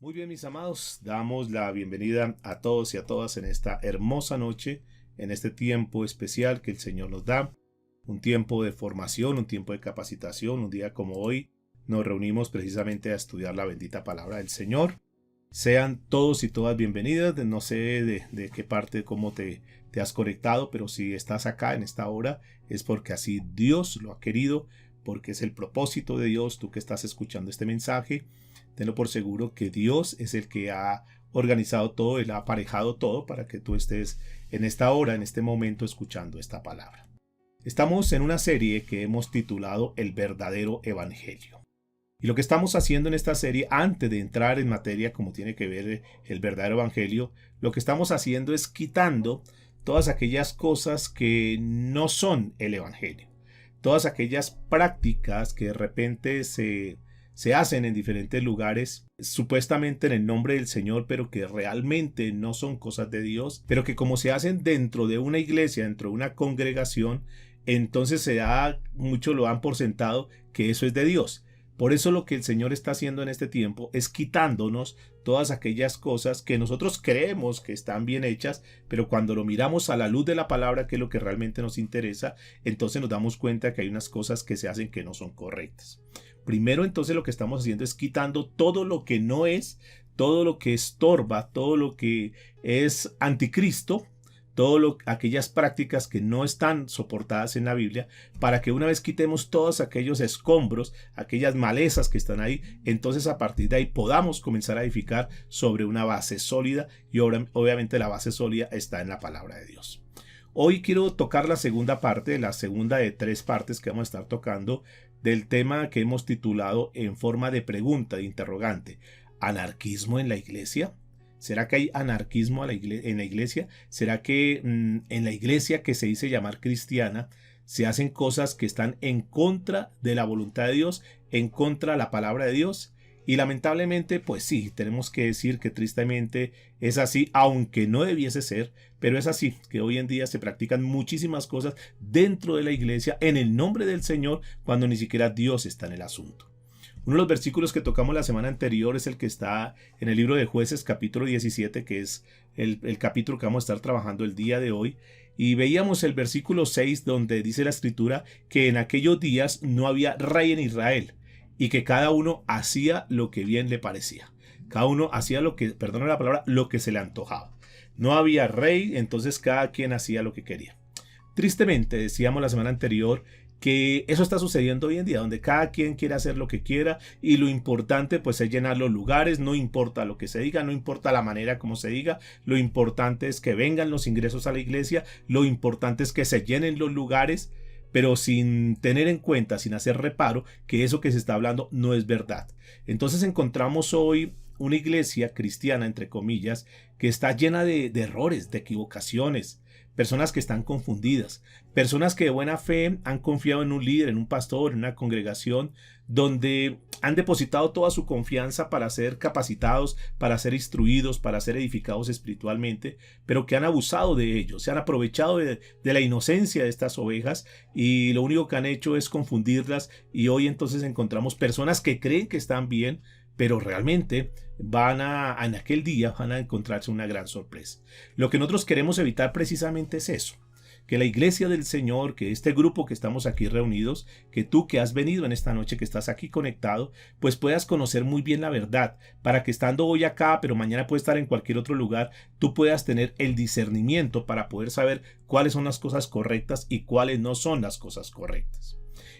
Muy bien, mis amados, damos la bienvenida a todos y a todas en esta hermosa noche, en este tiempo especial que el Señor nos da, un tiempo de formación, un tiempo de capacitación, un día como hoy nos reunimos precisamente a estudiar la bendita palabra del Señor. Sean todos y todas bienvenidas, no sé de qué parte, cómo te has conectado, pero si estás acá en esta hora es porque así Dios lo ha querido, porque es el propósito de Dios, tú que estás escuchando este mensaje. Tenlo por seguro que Dios es el que ha organizado todo, Él ha aparejado todo para que tú estés en esta hora, en este momento, escuchando esta palabra. Estamos en una serie que hemos titulado El verdadero evangelio. Y lo que estamos haciendo en esta serie, antes de entrar en materia como tiene que ver el verdadero evangelio, lo que estamos haciendo es quitando todas aquellas cosas que no son el evangelio. Todas aquellas prácticas que de repente se hacen en diferentes lugares, supuestamente en el nombre del Señor, pero que realmente no son cosas de Dios, pero que como se hacen dentro de una iglesia, dentro de una congregación, entonces muchos lo dan por sentado que eso es de Dios. Por eso lo que el Señor está haciendo en este tiempo es quitándonos todas aquellas cosas que nosotros creemos que están bien hechas, pero cuando lo miramos a la luz de la palabra, que es lo que realmente nos interesa, entonces nos damos cuenta que hay unas cosas que se hacen que no son correctas. Primero, entonces, lo que estamos haciendo es quitando todo lo que no es, todo lo que estorba, todo lo que es anticristo, aquellas prácticas que no están soportadas en la Biblia, para que una vez quitemos todos aquellos escombros, aquellas malezas que están ahí, entonces a partir de ahí podamos comenzar a edificar sobre una base sólida, y obviamente la base sólida está en la palabra de Dios. Hoy quiero tocar la segunda parte, la segunda de 3 partes que vamos a estar tocando del tema que hemos titulado en forma de pregunta, de interrogante: ¿anarquismo en la iglesia? ¿Será que hay anarquismo en la iglesia? ¿Será que en la iglesia que se dice llamar cristiana se hacen cosas que están en contra de la voluntad de Dios, en contra de la palabra de Dios? Y lamentablemente, pues sí, tenemos que decir que tristemente es así, aunque no debiese ser, pero es así, que hoy en día se practican muchísimas cosas dentro de la iglesia en el nombre del Señor, cuando ni siquiera Dios está en el asunto. Uno de los versículos que tocamos la semana anterior es el que está en el libro de Jueces, capítulo 17, que es el capítulo que vamos a estar trabajando el día de hoy. Y veíamos el versículo 6, donde dice la escritura que en aquellos días no había rey en Israel, y que cada uno hacía lo que bien le parecía. Cada uno hacía lo que se le antojaba. No había rey, entonces cada quien hacía lo que quería. Tristemente, decíamos la semana anterior que eso está sucediendo hoy en día, donde cada quien quiere hacer lo que quiera, y lo importante pues es llenar los lugares. No importa lo que se diga, no importa la manera como se diga, lo importante es que vengan los ingresos a la iglesia, lo importante es que se llenen los lugares, pero sin tener en cuenta, sin hacer reparo, que eso que se está hablando no es verdad. Entonces encontramos hoy una iglesia cristiana, entre comillas, que está llena de errores, de equivocaciones, personas que están confundidas, personas que de buena fe han confiado en un líder, en un pastor, en una congregación, donde han depositado toda su confianza para ser capacitados, para ser instruidos, para ser edificados espiritualmente, pero que han abusado de ellos, se han aprovechado de la inocencia de estas ovejas, y lo único que han hecho es confundirlas. Y hoy entonces encontramos personas que creen que están bien, pero realmente en aquel día van a encontrarse una gran sorpresa. Lo que nosotros queremos evitar precisamente es eso, que la iglesia del Señor, que este grupo que estamos aquí reunidos, que tú que has venido en esta noche, que estás aquí conectado, pues puedas conocer muy bien la verdad, para que estando hoy acá, pero mañana puedes estar en cualquier otro lugar, tú puedas tener el discernimiento para poder saber cuáles son las cosas correctas y cuáles no son las cosas correctas.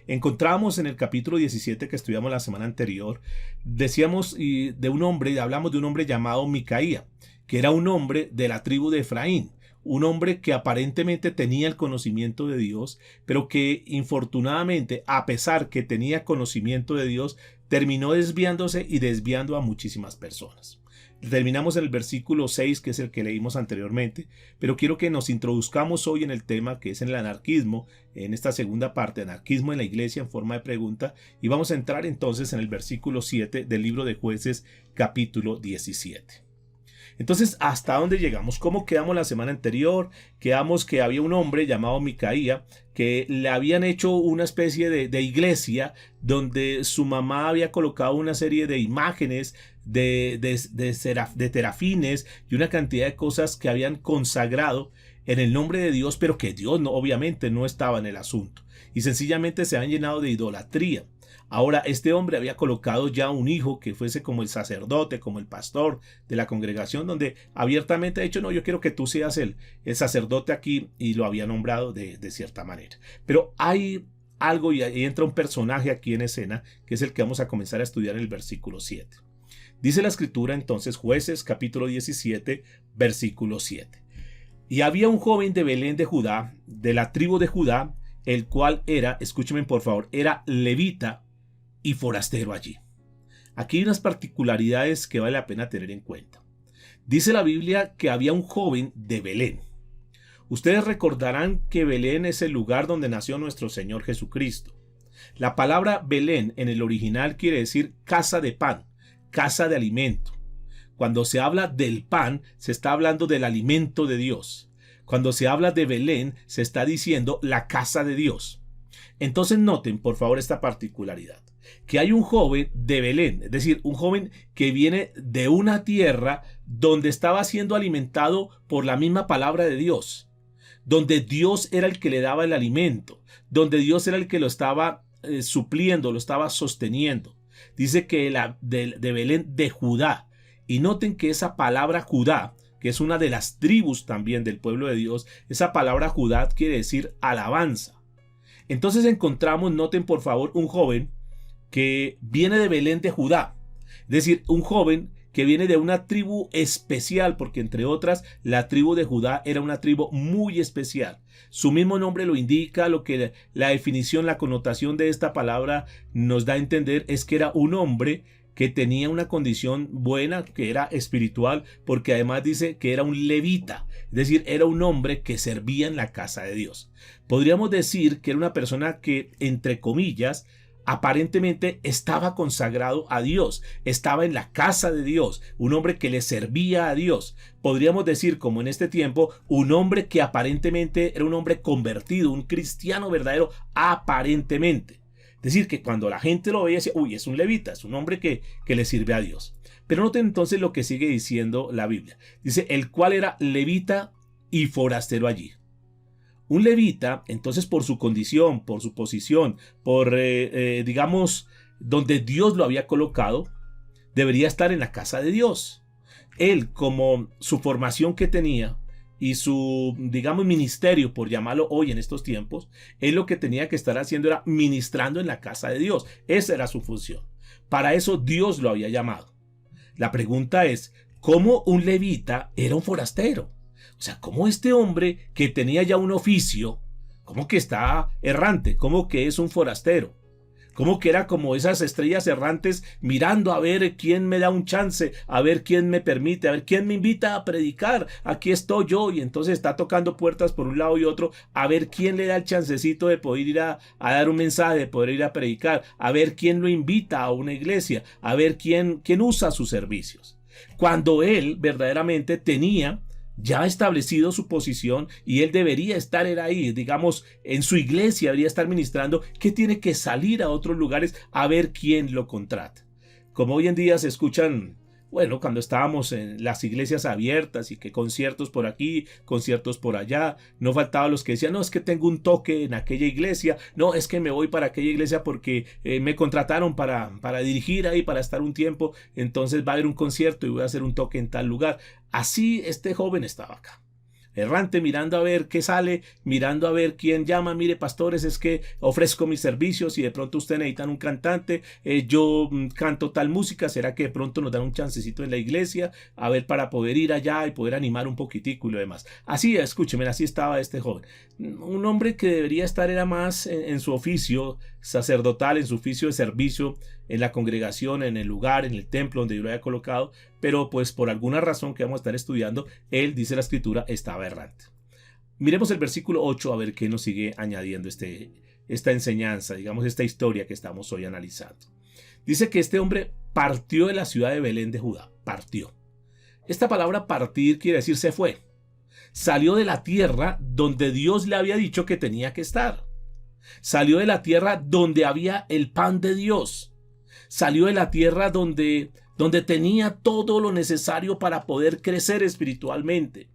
Encontramos en el capítulo 17 que estudiamos la semana anterior, hablamos de un hombre llamado Micaía, que era un hombre de la tribu de Efraín, un hombre que aparentemente tenía el conocimiento de Dios, pero que infortunadamente, a pesar que tenía conocimiento de Dios, terminó desviándose y desviando a muchísimas personas. Terminamos en el versículo 6, que es el que leímos anteriormente, pero quiero que nos introduzcamos hoy en el tema que es en el anarquismo, en esta segunda parte, anarquismo en la iglesia, en forma de pregunta, y vamos a entrar entonces en el versículo 7 del libro de Jueces, capítulo 17. Entonces, ¿hasta dónde llegamos? ¿Cómo quedamos la semana anterior? Quedamos que había un hombre llamado Micaía que le habían hecho una especie de iglesia donde su mamá había colocado una serie de imágenes de terafines y una cantidad de cosas que habían consagrado en el nombre de Dios, pero que Dios no, obviamente no estaba en el asunto. Y sencillamente se han llenado de idolatría. Ahora, este hombre había colocado ya un hijo que fuese como el sacerdote, como el pastor de la congregación, donde abiertamente ha dicho, no, yo quiero que tú seas el sacerdote aquí, y lo había nombrado de cierta manera. Pero hay algo, y ahí entra un personaje aquí en escena, que es el que vamos a comenzar a estudiar en el versículo 7. Dice la escritura entonces, Jueces capítulo 17, versículo 7. Y había un joven de Belén de Judá, de la tribu de Judá, el cual era, escúcheme por favor, era levita y forastero allí. Aquí hay unas particularidades que vale la pena tener en cuenta. Dice la Biblia que había un joven de Belén. Ustedes recordarán que Belén es el lugar donde nació nuestro Señor Jesucristo. La palabra Belén en el original quiere decir casa de pan, casa de alimento. Cuando se habla del pan, se está hablando del alimento de Dios. Cuando se habla de Belén, se está diciendo la casa de Dios. Entonces noten por favor esta particularidad, que hay un joven de Belén, es decir, un joven que viene de una tierra donde estaba siendo alimentado por la misma palabra de Dios, donde Dios era el que le daba el alimento, donde Dios era el que lo estaba supliendo, lo estaba sosteniendo. Dice que de Belén de Judá. Y noten que esa palabra Judá, que es una de las tribus también del pueblo de Dios, esa palabra Judá quiere decir alabanza. Entonces encontramos, noten por favor, un joven que viene de Belén de Judá. Es decir, un joven que viene de una tribu especial, porque entre otras, la tribu de Judá era una tribu muy especial. Su mismo nombre lo indica, lo que la definición, la connotación de esta palabra nos da a entender es que era un hombre que tenía una condición buena, que era espiritual, porque además dice que era un levita, es decir, era un hombre que servía en la casa de Dios. Podríamos decir que era una persona que, entre comillas, aparentemente estaba consagrado a Dios, estaba en la casa de Dios, un hombre que le servía a Dios. Podríamos decir, como en este tiempo, un hombre que aparentemente era un hombre convertido, un cristiano verdadero aparentemente. Es decir, que cuando la gente lo veía, decía, uy, es un levita, es un hombre que le sirve a Dios. Pero noten entonces lo que sigue diciendo la Biblia. Dice, el cual era levita y forastero allí. Un levita, entonces, por su condición, por su posición, por, digamos, donde Dios lo había colocado, debería estar en la casa de Dios. Él, como su formación que tenía y su, digamos, ministerio, por llamarlo hoy en estos tiempos, él lo que tenía que estar haciendo era ministrando en la casa de Dios. Esa era su función. Para eso Dios lo había llamado. La pregunta es, ¿cómo un levita era un forastero? O sea, ¿cómo este hombre que tenía ya un oficio, cómo que está errante, cómo que es un forastero? Como que era como esas estrellas errantes mirando a ver quién me da un chance, a ver quién me permite, a ver quién me invita a predicar. Aquí estoy yo, y entonces está tocando puertas por un lado y otro, a ver quién le da el chancecito de poder ir a dar un mensaje, de poder ir a predicar, a ver quién lo invita a una iglesia, a ver quién usa sus servicios. Cuando él verdaderamente tenía ya ha establecido su posición y él debería estar ahí, digamos, en su iglesia, debería estar ministrando, que tiene que salir a otros lugares a ver quién lo contrata. Como hoy en día se escuchan, bueno, cuando estábamos en las iglesias abiertas y que conciertos por aquí, conciertos por allá, no faltaban los que decían, no, es que tengo un toque en aquella iglesia, no, es que me voy para aquella iglesia porque me contrataron para dirigir ahí, para estar un tiempo, entonces va a haber un concierto y voy a hacer un toque en tal lugar. Así este joven estaba acá, errante, mirando a ver qué sale, mirando a ver quién llama. Mire, pastores, es que ofrezco mis servicios y de pronto ustedes necesitan un cantante, yo canto tal música, será que de pronto nos dan un chancecito en la iglesia, a ver, para poder ir allá y poder animar un poquitico y lo demás. Así, escúcheme, así estaba este joven, un hombre que debería estar era más en su oficio sacerdotal, en su oficio de servicio en la congregación, en el lugar, en el templo donde yo lo había colocado, pero pues por alguna razón que vamos a estar estudiando, él, dice la escritura, estaba errante. Miremos el versículo 8 a ver qué nos sigue añadiendo esta enseñanza, digamos, esta historia que estamos hoy analizando. Dice que este hombre partió de la ciudad de Belén de Judá, partió. Esta palabra partir quiere decir se fue. Salió de la tierra donde Dios le había dicho que tenía que estar. Salió de la tierra donde había el pan de Dios. Salió de la tierra donde tenía todo lo necesario para poder crecer espiritualmente,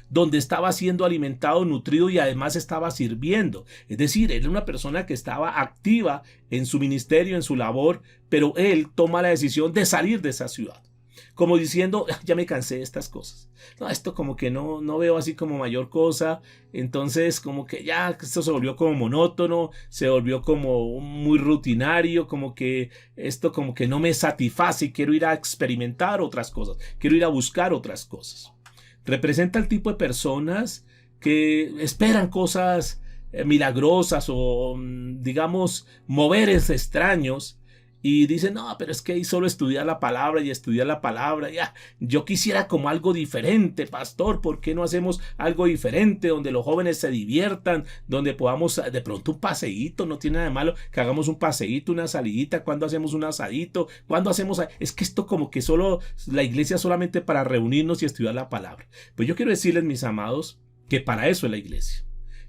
donde estaba siendo alimentado, nutrido y además estaba sirviendo. Es decir, era una persona que estaba activa en su ministerio, en su labor, pero él toma la decisión de salir de esa ciudad. Como diciendo, ya me cansé de estas cosas. No, esto como que no veo así como mayor cosa. Entonces como que ya esto se volvió como monótono, se volvió como muy rutinario, como que esto como que no me satisface y quiero ir a experimentar otras cosas. Quiero ir a buscar otras cosas. Representa el tipo de personas que esperan cosas milagrosas o digamos moveres extraños. Y dicen, no, pero es que ahí solo estudiar la palabra y estudiar la palabra. Ya, yo quisiera como algo diferente, pastor. ¿Por qué no hacemos algo diferente donde los jóvenes se diviertan? Donde podamos, de pronto un paseíto, no tiene nada de malo que hagamos un paseíto, una salidita. ¿Cuándo hacemos un asadito? ¿Cuándo hacemos? Es que esto como que solo, la iglesia solamente para reunirnos y estudiar la palabra. Pues yo quiero decirles, mis amados, que para eso es la iglesia.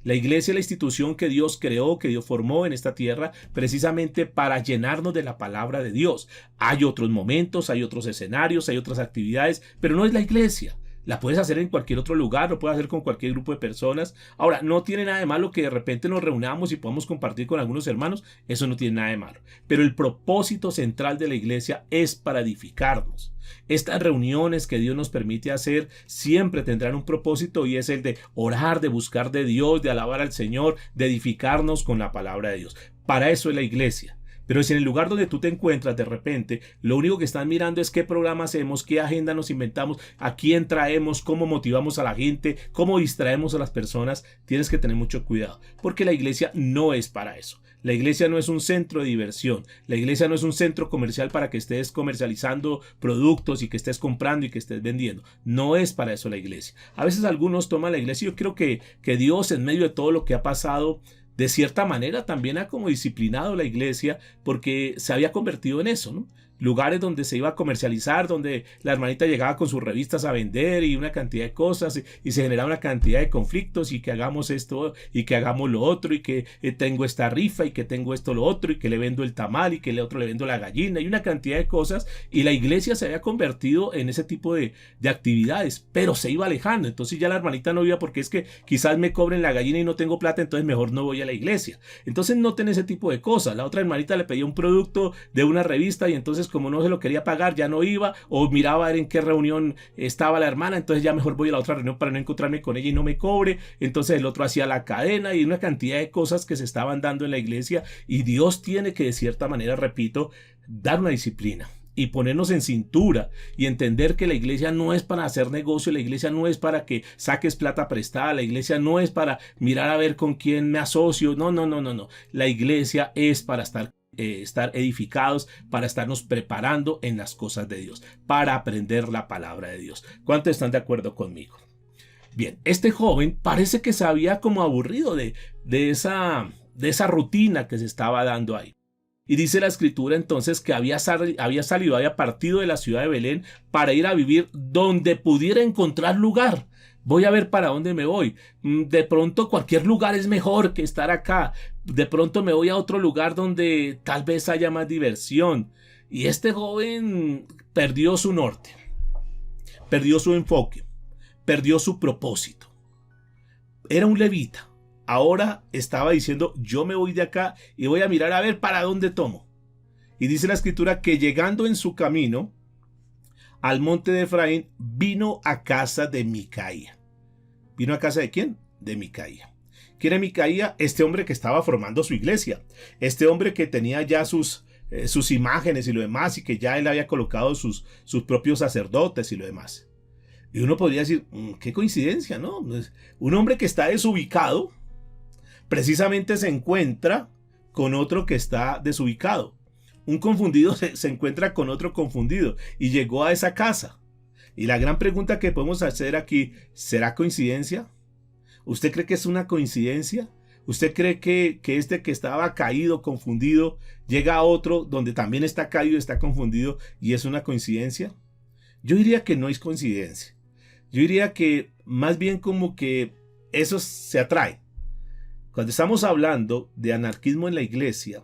La iglesia es la institución que Dios creó, que Dios formó en esta tierra, precisamente para llenarnos de la palabra de Dios. Hay otros momentos, hay otros escenarios, hay otras actividades, pero no es la iglesia. La puedes hacer en cualquier otro lugar, lo puedes hacer con cualquier grupo de personas. Ahora, no tiene nada de malo que de repente nos reunamos y podamos compartir con algunos hermanos. Eso no tiene nada de malo. Pero el propósito central de la iglesia es para edificarnos. Estas reuniones que Dios nos permite hacer siempre tendrán un propósito y es el de orar, de buscar de Dios, de alabar al Señor, de edificarnos con la palabra de Dios. Para eso es la iglesia. Pero si en el lugar donde tú te encuentras de repente, lo único que están mirando es qué programa hacemos, qué agenda nos inventamos, a quién traemos, cómo motivamos a la gente, cómo distraemos a las personas, tienes que tener mucho cuidado, porque la iglesia no es para eso. La iglesia no es un centro de diversión, la iglesia no es un centro comercial para que estés comercializando productos y que estés comprando y que estés vendiendo. No es para eso la iglesia. A veces algunos toman la iglesia, yo creo que Dios en medio de todo lo que ha pasado, de cierta manera también ha como disciplinado la iglesia porque se había convertido en eso, ¿no? Lugares donde se iba a comercializar, donde la hermanita llegaba con sus revistas a vender y una cantidad de cosas y se generaba una cantidad de conflictos y que hagamos esto y que hagamos lo otro y que tengo esta rifa y que tengo esto lo otro y que le vendo el tamal y que el otro le vendo la gallina y una cantidad de cosas y la iglesia se había convertido en ese tipo de actividades, pero se iba alejando. Entonces ya la hermanita no iba porque es que quizás me cobren la gallina y no tengo plata, entonces mejor no voy a la iglesia. Entonces noten ese tipo de cosas. La otra hermanita le pedía un producto de una revista y entonces como no se lo quería pagar ya no iba, o miraba a ver en qué reunión estaba la hermana, entonces ya mejor voy a la otra reunión para no encontrarme con ella y no me cobre. Entonces el otro hacía la cadena y una cantidad de cosas que se estaban dando en la iglesia y Dios tiene que de cierta manera, repito, dar una disciplina y ponernos en cintura y entender que la iglesia no es para hacer negocio, la iglesia no es para que saques plata prestada, la iglesia no es para mirar a ver con quién me asocio, no. La iglesia es para estar edificados, para estarnos preparando en las cosas de Dios, para aprender la palabra de Dios. ¿Cuántos están de acuerdo conmigo? Bien, este joven parece que se había como aburrido de esa rutina que se estaba dando ahí. Y dice la escritura entonces que había partido de la ciudad de Belén para ir a vivir donde pudiera encontrar lugar. Voy a ver para dónde me voy. De pronto cualquier lugar es mejor que estar acá. De pronto me voy a otro lugar donde tal vez haya más diversión. Y este joven perdió su norte, perdió su enfoque, perdió su propósito. Era un levita. Ahora estaba diciendo, yo me voy de acá y voy a mirar a ver para dónde tomo. Y dice la escritura que llegando en su camino al monte de Efraín, vino a casa de Micaía. ¿Vino a casa de quién? De Micaía. ¿Quién era Micaía? Este hombre que estaba formando su iglesia. Este hombre que tenía ya sus imágenes y lo demás, y que ya él había colocado sus propios sacerdotes y lo demás. Y uno podría decir, qué coincidencia, ¿no? Un hombre que está desubicado, precisamente se encuentra con otro que está desubicado. Un confundido se encuentra con otro confundido y llegó a esa casa. Y la gran pregunta que podemos hacer aquí, ¿será coincidencia? ¿Usted cree que es una coincidencia? ¿Usted cree que este que estaba caído, confundido, llega a otro donde también está caído, está confundido y es una coincidencia? Yo diría que no es coincidencia. Yo diría que más bien como que eso se atrae. Cuando estamos hablando de anarquismo en la iglesia,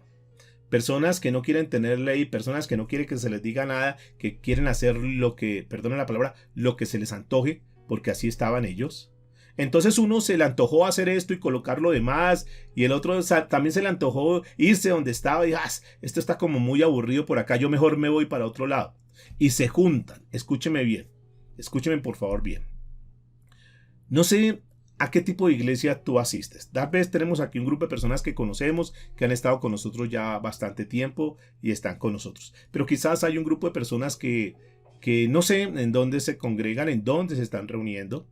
personas que no quieren tener ley, personas que no quieren que se les diga nada, que quieren hacer lo que, perdonen la palabra, lo que se les antoje, porque así estaban ellos. Entonces uno se le antojó hacer esto y colocar lo demás, y el otro también se le antojó irse donde estaba y esto está como muy aburrido por acá, yo mejor me voy para otro lado. Y se juntan, escúcheme bien, escúcheme por favor bien. No sé a qué tipo de iglesia tú asistes. Tal vez tenemos aquí un grupo de personas que conocemos, que han estado con nosotros ya bastante tiempo y están con nosotros. Pero quizás hay un grupo de personas que no sé en dónde se congregan, en dónde se están reuniendo.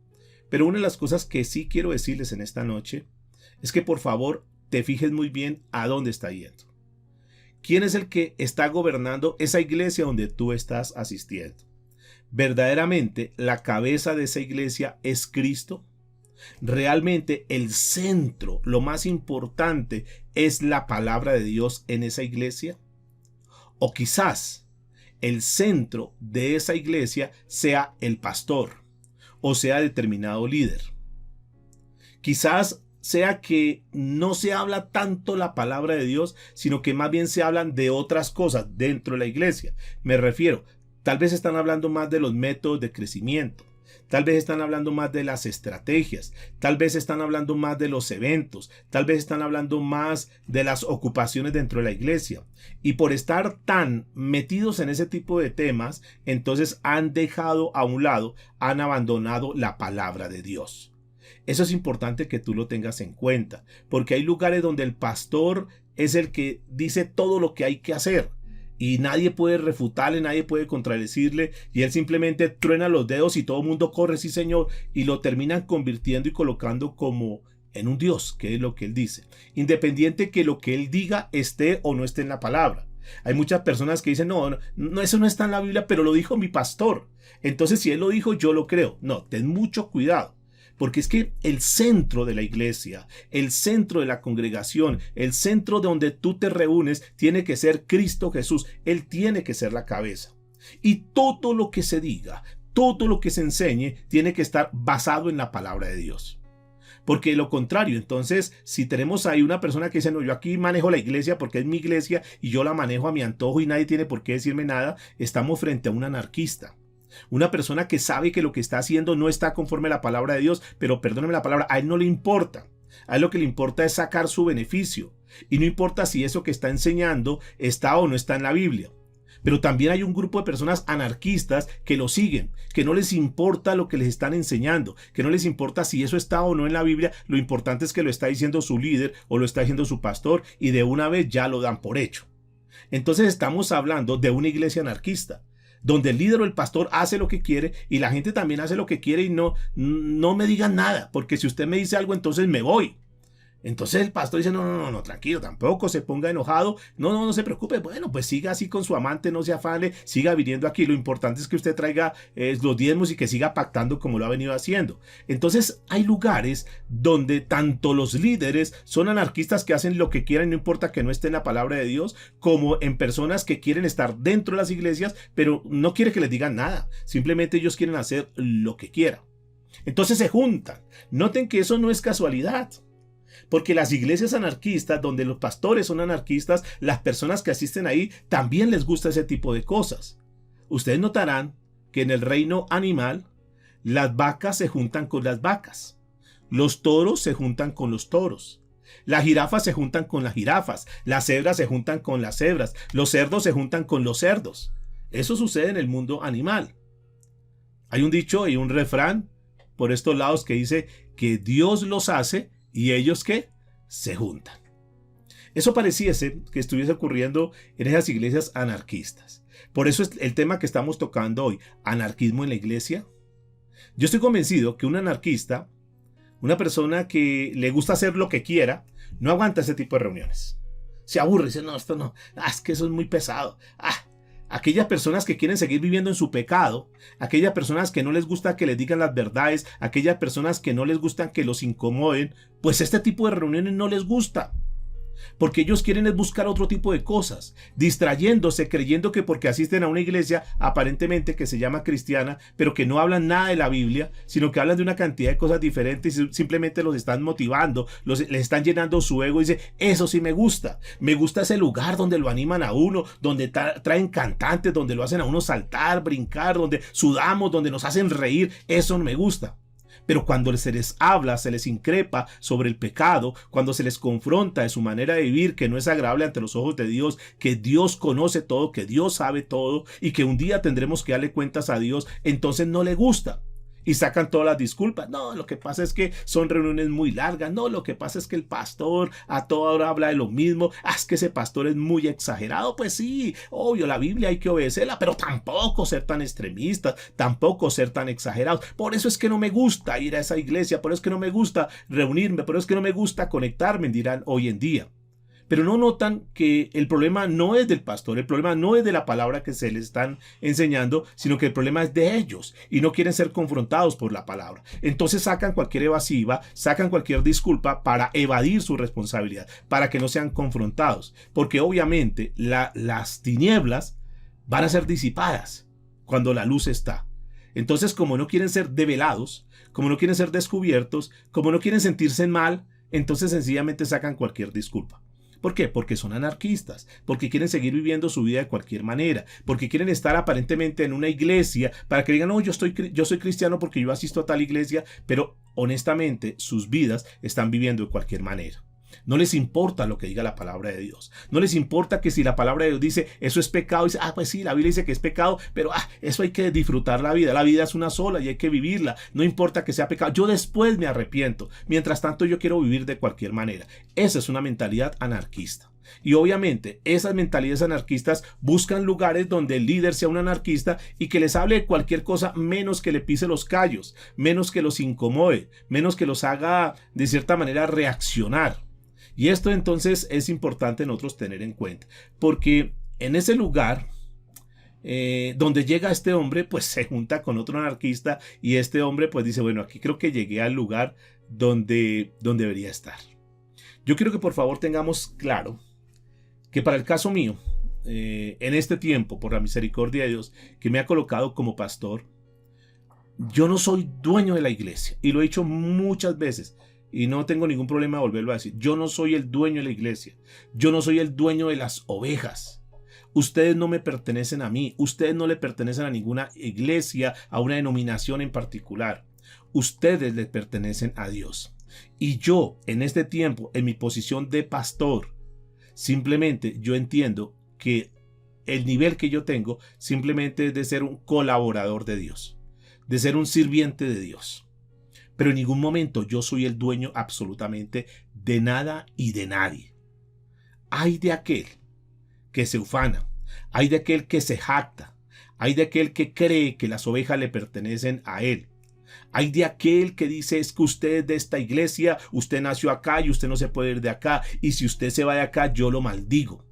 Pero una de las cosas que sí quiero decirles en esta noche es que por favor te fijes muy bien a dónde está yendo. ¿Quién es el que está gobernando esa iglesia donde tú estás asistiendo? ¿Verdaderamente la cabeza de esa iglesia es Cristo? ¿Realmente el centro, lo más importante, es la palabra de Dios en esa iglesia? ¿O quizás el centro de esa iglesia sea el pastor o sea determinado líder? Quizás sea que no se habla tanto la palabra de Dios, sino que más bien se hablan de otras cosas dentro de la iglesia. Me refiero, tal vez están hablando más de los métodos de crecimiento. Tal vez están hablando más de las estrategias, tal vez están hablando más de los eventos, tal vez están hablando más de las ocupaciones dentro de la iglesia. Y por estar tan metidos en ese tipo de temas, entonces han dejado a un lado, han abandonado la palabra de Dios. Eso es importante que tú lo tengas en cuenta, porque hay lugares donde el pastor es el que dice todo lo que hay que hacer. Y nadie puede refutarle, nadie puede contradecirle, y él simplemente truena los dedos y todo el mundo corre, sí señor, y lo terminan convirtiendo y colocando como en un Dios, que es lo que él dice, independiente que lo que él diga esté o no esté en la palabra. Hay muchas personas que dicen, no, eso no está en la Biblia, pero lo dijo mi pastor, entonces si él lo dijo, yo lo creo. No, ten mucho cuidado. Porque es que el centro de la iglesia, el centro de la congregación, el centro de donde tú te reúnes tiene que ser Cristo Jesús. Él tiene que ser la cabeza. Y todo lo que se diga, todo lo que se enseñe tiene que estar basado en la palabra de Dios. Porque de lo contrario, entonces, si tenemos ahí una persona que dice, no, yo aquí manejo la iglesia porque es mi iglesia y yo la manejo a mi antojo y nadie tiene por qué decirme nada, estamos frente a un anarquista. Una persona que sabe que lo que está haciendo no está conforme a la palabra de Dios, pero perdóneme la palabra, a él no le importa. A él lo que le importa es sacar su beneficio. Y no importa si eso que está enseñando está o no está en la Biblia. Pero también hay un grupo de personas anarquistas que lo siguen, que no les importa lo que les están enseñando, que no les importa si eso está o no en la Biblia, lo importante es que lo está diciendo su líder o lo está diciendo su pastor y de una vez ya lo dan por hecho. Entonces estamos hablando de una iglesia anarquista, donde el líder o el pastor hace lo que quiere y la gente también hace lo que quiere y no me digan nada, porque si usted me dice algo, entonces me voy. Entonces el pastor dice, no, tranquilo, tampoco se ponga enojado, no se preocupe, bueno, pues siga así con su amante, no se afane, siga viniendo aquí, lo importante es que usted traiga los diezmos y que siga pactando como lo ha venido haciendo. Entonces hay lugares donde tanto los líderes son anarquistas que hacen lo que quieran, no importa que no esté en la palabra de Dios, como en personas que quieren estar dentro de las iglesias, pero no quiere que les digan nada, simplemente ellos quieren hacer lo que quieran. Entonces se juntan, noten que eso no es casualidad. Porque las iglesias anarquistas, donde los pastores son anarquistas, las personas que asisten ahí también les gusta ese tipo de cosas. Ustedes notarán que en el reino animal, las vacas se juntan con las vacas, los toros se juntan con los toros, las jirafas se juntan con las jirafas, las cebras se juntan con las cebras, los cerdos se juntan con los cerdos. Eso sucede en el mundo animal. Hay un dicho y un refrán por estos lados que dice que Dios los hace y ellos ¿qué? Se juntan. Eso pareciese que estuviese ocurriendo en esas iglesias anarquistas. Por eso es el tema que estamos tocando hoy, anarquismo en la iglesia. Yo estoy convencido que un anarquista, una persona que le gusta hacer lo que quiera, no aguanta ese tipo de reuniones. Se aburre, dice, no, esto no, es que eso es muy pesado. Aquellas personas que quieren seguir viviendo en su pecado, aquellas personas que no les gusta que les digan las verdades, aquellas personas que no les gustan que los incomoden, pues este tipo de reuniones no les gusta. Porque ellos quieren es buscar otro tipo de cosas, distrayéndose, creyendo que porque asisten a una iglesia aparentemente que se llama cristiana, pero que no hablan nada de la Biblia, sino que hablan de una cantidad de cosas diferentes y simplemente los están motivando, les están llenando su ego y dice, eso sí me gusta ese lugar donde lo animan a uno, donde traen cantantes, donde lo hacen a uno saltar, brincar, donde sudamos, donde nos hacen reír, eso no me gusta. Pero cuando se les habla, se les increpa sobre el pecado, cuando se les confronta de su manera de vivir que no es agradable ante los ojos de Dios, que Dios conoce todo, que Dios sabe todo y que un día tendremos que darle cuentas a Dios, entonces no le gusta. Y sacan todas las disculpas. No, lo que pasa es que son reuniones muy largas. No, lo que pasa es que el pastor a toda hora habla de lo mismo. Ah, es que ese pastor es muy exagerado. Pues sí, obvio, la Biblia hay que obedecerla, pero tampoco ser tan extremistas, tampoco ser tan exagerados. Por eso es que no me gusta ir a esa iglesia, por eso es que no me gusta reunirme, por eso es que no me gusta conectarme, dirán hoy en día. Pero no notan que el problema no es del pastor, el problema no es de la palabra que se les están enseñando, sino que el problema es de ellos y no quieren ser confrontados por la palabra. Entonces sacan cualquier evasiva, sacan cualquier disculpa para evadir su responsabilidad, para que no sean confrontados. Porque obviamente las tinieblas van a ser disipadas cuando la luz está. Entonces, como no quieren ser develados, como no quieren ser descubiertos, como no quieren sentirse mal, entonces sencillamente sacan cualquier disculpa. ¿Por qué? Porque son anarquistas, porque quieren seguir viviendo su vida de cualquier manera, porque quieren estar aparentemente en una iglesia para que digan, no, yo soy cristiano porque yo asisto a tal iglesia, pero honestamente sus vidas están viviendo de cualquier manera. No les importa lo que diga la palabra de Dios. No les importa que si la palabra de Dios dice eso es pecado, dice, pues sí, la Biblia dice que es pecado, pero eso hay que disfrutar la vida. La vida es una sola y hay que vivirla. No importa que sea pecado. Yo después me arrepiento. Mientras tanto, yo quiero vivir de cualquier manera. Esa es una mentalidad anarquista. Y obviamente esas mentalidades anarquistas buscan lugares donde el líder sea un anarquista y que les hable de cualquier cosa menos que le pise los callos, menos que los incomode, menos que los haga de cierta manera reaccionar. Y esto entonces es importante nosotros tener en cuenta, porque en ese lugar donde llega este hombre, pues se junta con otro anarquista y este hombre pues dice, bueno, aquí creo que llegué al lugar donde debería estar. Yo quiero que por favor tengamos claro que para el caso mío, en este tiempo, por la misericordia de Dios, que me ha colocado como pastor, yo no soy dueño de la iglesia y lo he dicho muchas veces. Y no tengo ningún problema de volverlo a decir. Yo no soy el dueño de la iglesia. Yo no soy el dueño de las ovejas. Ustedes no me pertenecen a mí. Ustedes no le pertenecen a ninguna iglesia, a una denominación en particular. Ustedes le pertenecen a Dios. Y yo, en este tiempo, en mi posición de pastor, simplemente yo entiendo que el nivel que yo tengo simplemente es de ser un colaborador de Dios, de ser un sirviente de Dios. Pero en ningún momento yo soy el dueño absolutamente de nada y de nadie. Hay de aquel que se ufana, hay de aquel que se jacta, hay de aquel que cree que las ovejas le pertenecen a él. Hay de aquel que dice, es que usted es de esta iglesia, usted nació acá y usted no se puede ir de acá, y si usted se va de acá yo lo maldigo.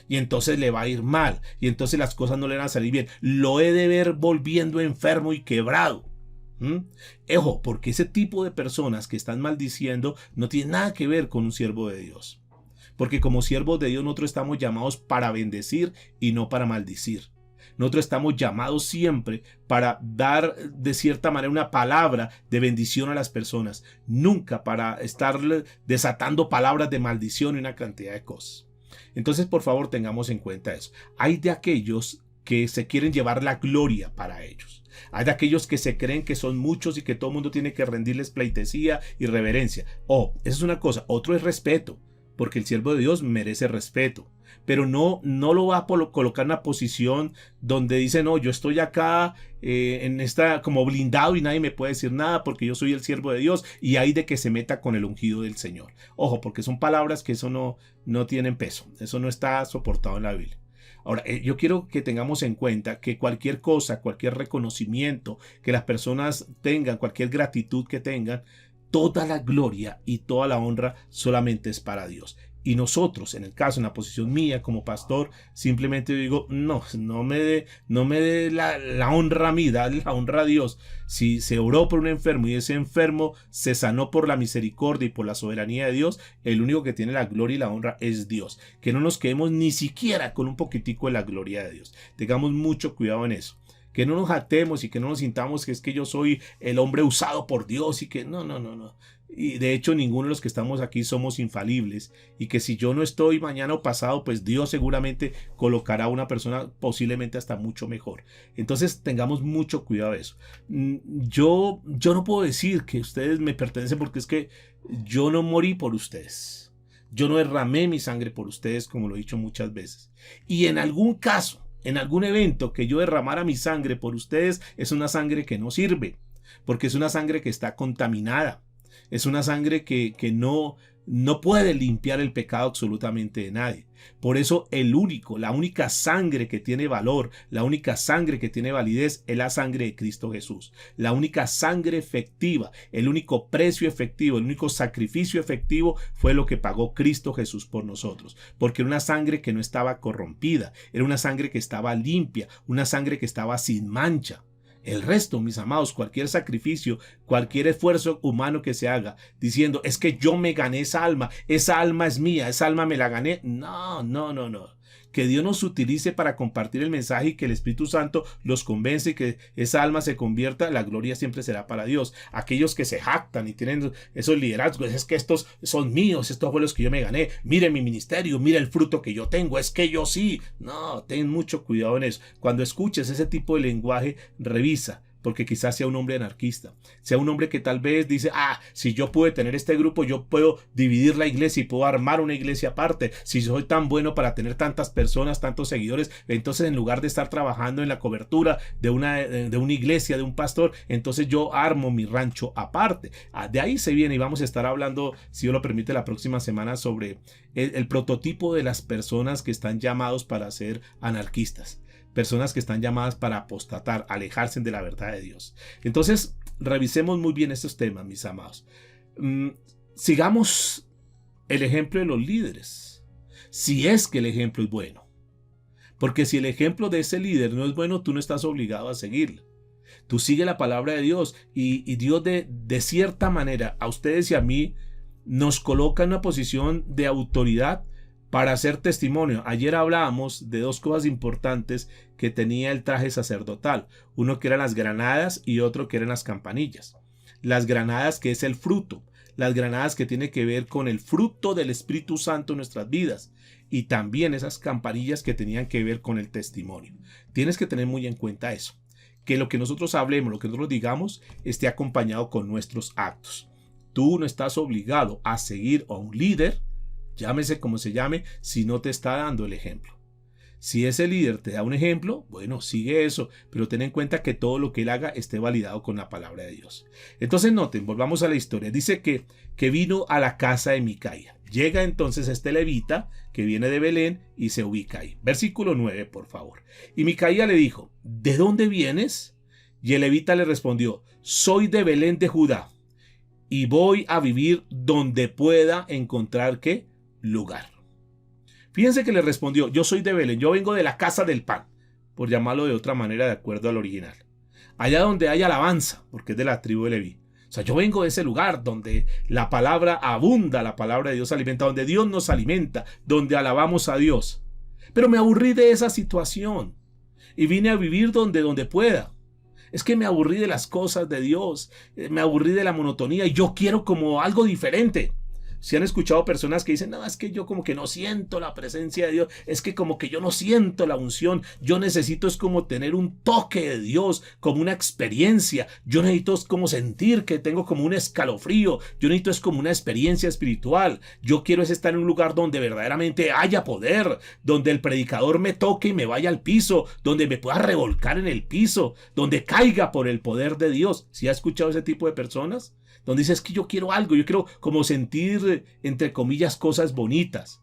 Y entonces le va a ir mal, y entonces las cosas no le van a salir bien. Lo he de ver volviendo enfermo y quebrado. Ojo, porque ese tipo de personas que están maldiciendo no tiene nada que ver con un siervo de Dios. Porque como siervos de Dios nosotros estamos llamados para bendecir y no para maldecir. Nosotros estamos llamados siempre para dar de cierta manera una palabra de bendición a las personas. Nunca para estar desatando palabras de maldición y una cantidad de cosas. Entonces por favor tengamos en cuenta eso. Hay de aquellos que se quieren llevar la gloria para ellos. Hay de aquellos que se creen que son muchos y que todo el mundo tiene que rendirles pleitesía y reverencia. Esa es una cosa. Otro es respeto, porque el siervo de Dios merece respeto. Pero no lo va a colocar en una posición donde dice, no, yo estoy acá en esta como blindado y nadie me puede decir nada porque yo soy el siervo de Dios, y hay de que se meta con el ungido del Señor. Ojo, porque son palabras que eso no tienen peso. Eso no está soportado en la Biblia. Ahora, yo quiero que tengamos en cuenta que cualquier cosa, cualquier reconocimiento que las personas tengan, cualquier gratitud que tengan, toda la gloria y toda la honra solamente es para Dios. Y nosotros, en el caso, en la posición mía como pastor, simplemente digo, no me dé la honra a mí, dale la honra a Dios. Si se oró por un enfermo y ese enfermo se sanó por la misericordia y por la soberanía de Dios, el único que tiene la gloria y la honra es Dios. Que no nos quedemos ni siquiera con un poquitico de la gloria de Dios. Tengamos mucho cuidado en eso. Que no nos jactemos y que no nos sintamos que es que yo soy el hombre usado por Dios y que no. Y de hecho ninguno de los que estamos aquí somos infalibles y que si yo no estoy mañana o pasado, pues Dios seguramente colocará a una persona posiblemente hasta mucho mejor. Entonces tengamos mucho cuidado de eso. Yo no puedo decir que ustedes me pertenecen porque es que yo no morí por ustedes. Yo no derramé mi sangre por ustedes, como lo he dicho muchas veces. Y en algún caso, en algún evento que yo derramara mi sangre por ustedes, es una sangre que no sirve, porque es una sangre que está contaminada. Es una sangre que no puede limpiar el pecado absolutamente de nadie. Por eso la única sangre que tiene valor, la única sangre que tiene validez es la sangre de Cristo Jesús. La única sangre efectiva, el único precio efectivo, el único sacrificio efectivo fue lo que pagó Cristo Jesús por nosotros. Porque era una sangre que no estaba corrompida, era una sangre que estaba limpia, una sangre que estaba sin mancha. El resto, mis amados, cualquier sacrificio, cualquier esfuerzo humano que se haga, diciendo, es que yo me gané esa alma es mía, esa alma me la gané. No. Que Dios nos utilice para compartir el mensaje y que el Espíritu Santo los convence y que esa alma se convierta, la gloria siempre será para Dios. Aquellos que se jactan y tienen esos liderazgos, es que estos son míos, estos fueron los que yo me gané, mire mi ministerio, mire el fruto que yo tengo, es que yo sí. No, ten mucho cuidado en eso. Cuando escuches ese tipo de lenguaje, revisa. Porque quizás sea un hombre anarquista, sea un hombre que tal vez dice, si yo puedo tener este grupo, yo puedo dividir la iglesia y puedo armar una iglesia aparte. Si soy tan bueno para tener tantas personas, tantos seguidores, entonces en lugar de estar trabajando en la cobertura de una iglesia, de un pastor, entonces yo armo mi rancho aparte. De ahí se viene y vamos a estar hablando, si Dios lo permite, la próxima semana sobre el prototipo de las personas que están llamados para ser anarquistas. Personas que están llamadas para apostatar, alejarse de la verdad de Dios. Entonces, revisemos muy bien estos temas, mis amados. Sigamos el ejemplo de los líderes, si es que el ejemplo es bueno. Porque si el ejemplo de ese líder no es bueno, tú no estás obligado a seguirlo. Tú sigue la palabra de Dios y Dios de cierta manera a ustedes y a mí nos coloca en una posición de autoridad para hacer testimonio. Ayer hablábamos de dos cosas importantes que tenía el traje sacerdotal. Uno que eran las granadas y otro que eran las campanillas. Las granadas, que es el fruto. Las granadas que tiene que ver con el fruto del Espíritu Santo en nuestras vidas. Y también esas campanillas que tenían que ver con el testimonio. Tienes que tener muy en cuenta eso. Que lo que nosotros hablemos, lo que nosotros digamos, esté acompañado con nuestros actos. Tú no estás obligado a seguir a un líder, llámese como se llame, si no te está dando el ejemplo. Si ese líder te da un ejemplo, bueno, sigue eso, pero ten en cuenta que todo lo que él haga esté validado con la palabra de Dios. Entonces noten, volvamos a la historia. Dice que vino a la casa de Micaía. Llega entonces este levita que viene de Belén y se ubica ahí. Versículo 9, por favor. Y Micaía le dijo, ¿de dónde vienes? Y el levita le respondió, soy de Belén de Judá y voy a vivir donde pueda encontrar, ¿qué? Lugar. Fíjense que le respondió, yo soy de Belén, yo vengo de la casa del pan, por llamarlo de otra manera de acuerdo al original. Allá donde hay alabanza, porque es de la tribu de Leví. O sea, yo vengo de ese lugar donde la palabra abunda, la palabra de Dios alimenta, donde Dios nos alimenta, donde alabamos a Dios. Pero me aburrí de esa situación y vine a vivir donde pueda. Es que me aburrí de las cosas de Dios, me aburrí de la monotonía y yo quiero como algo diferente. Si han escuchado personas que dicen, no, es que yo como que no siento la presencia de Dios, es que como que yo no siento la unción, yo necesito es como tener un toque de Dios, como una experiencia, yo necesito es como sentir que tengo como un escalofrío, yo necesito es como una experiencia espiritual, yo quiero es estar en un lugar donde verdaderamente haya poder, donde el predicador me toque y me vaya al piso, donde me pueda revolcar en el piso, donde caiga por el poder de Dios. ¿Sí ha escuchado ese tipo de personas? Donde dice, es que yo quiero algo, yo quiero como sentir, entre comillas, cosas bonitas.